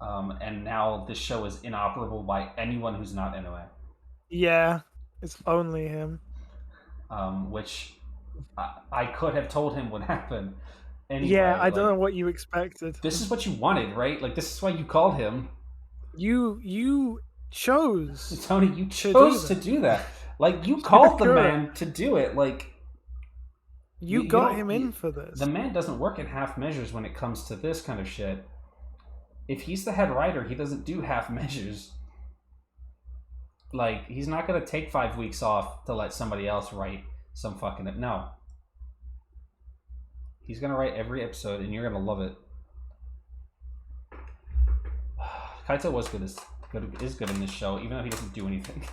And now this show is inoperable by anyone who's not Inoue. Yeah, it's only him. Which I could have told him would happen. Anyway, Yeah, I don't know what you expected. This is what you wanted, right? Like, this is why you called him. You chose. Tony, you chose to do that. Like, you called the man to do it. Like, you got him in for this. The man doesn't work in half measures when it comes to this kind of shit. If he's the head writer, he doesn't do half measures. Like, he's not going to take 5 weeks off to let somebody else write some fucking... No. He's going to write every episode, and you're going to love it. Kaito was good, is good in this show, even though he doesn't do anything.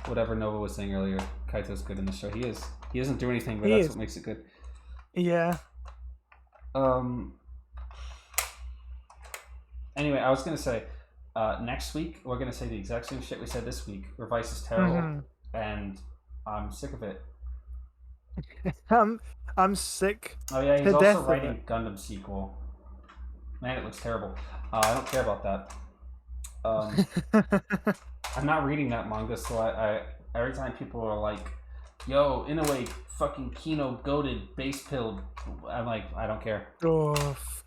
Whatever Nova was saying earlier, Kaito's good in this show. He is. He doesn't do anything, but that's what makes it good. Yeah. Anyway, I was going to say, next week, we're going to say the exact same shit we said this week. Revice is terrible, and I'm sick of it. I'm sick. Oh yeah, he's also writing Gundam sequel. Man, it looks terrible. I don't care about that. I'm not reading that manga, so I every time people are like, "Yo, Inoue, fucking Kino goated, base pilled," I'm like, I don't care. Oof.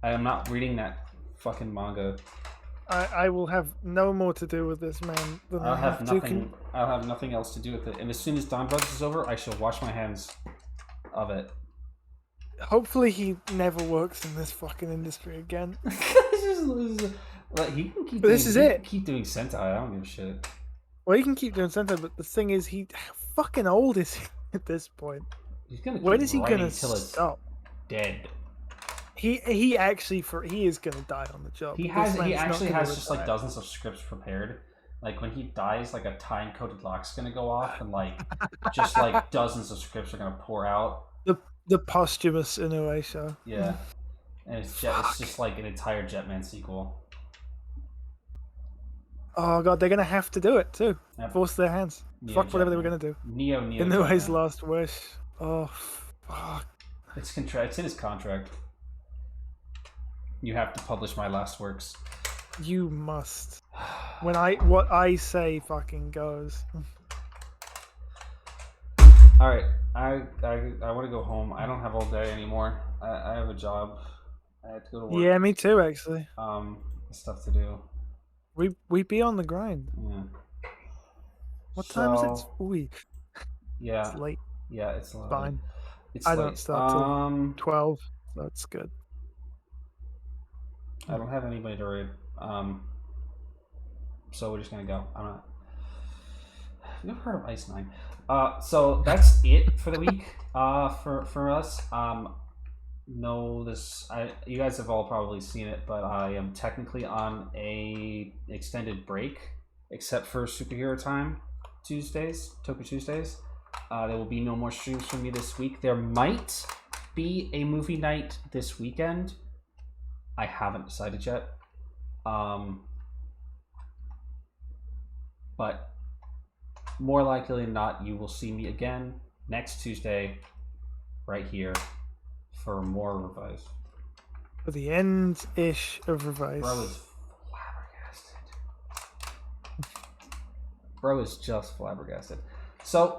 I am not reading that fucking manga. I will have no more to do with this man than I'll have nothing. I'll have nothing else to do with it. And as soon as Donbrothers is over, I shall wash my hands of it. Hopefully, he never works in this fucking industry again. Like, he can keep. But this is it. Keep doing Sentai. I don't give a shit. Well, he can keep doing Sentai, but the thing is, how fucking old is he at this point? He's gonna. When is he gonna stop? Dead. He is gonna die on the job. He actually has just like dozens of scripts prepared. Like, when he dies, like a time-coded lock's gonna go off, and like just like dozens of scripts are gonna pour out. The posthumous Inoue show. Yeah, and it's just like an entire Jetman sequel. Oh god, they're gonna have to do it too. Yep. Force their hands. Fuck whatever they were gonna do. Neo. Inoue's last wish. Oh fuck. It's in his contract. You have to publish my last works. You must. What I say fucking goes. All right, I want to go home. I don't have all day anymore. I have a job. I have to go to work. Yeah, me too, actually. Stuff to do. We be on the grind. Yeah. What time is it? We. Yeah. It's late. Yeah, it's late. Fine. It's I late. don't start till 12. That's good. I don't have anybody to raid. So we're just gonna go. I've never heard of Ice 9. So that's it for the week. For us. You guys have all probably seen it, but I am technically on a extended break, except for Superhero Time Tuesdays, Toku Tuesdays. There will be no more streams from me this week. There might be a movie night this weekend. I haven't decided yet. But more likely than not, you will see me again next Tuesday, right here, for more Revice. For the end-ish of Revice. Bro is flabbergasted. Bro is just flabbergasted. So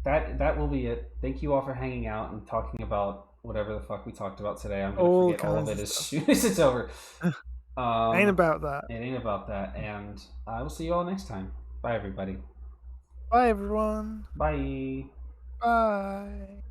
that will be it. Thank you all for hanging out and talking about whatever the fuck we talked about today. I'm gonna forget all of it as soon as it's over. Ain't about that. It ain't about that. And I will see you all next time. Bye, everybody. Bye, everyone. Bye. Bye.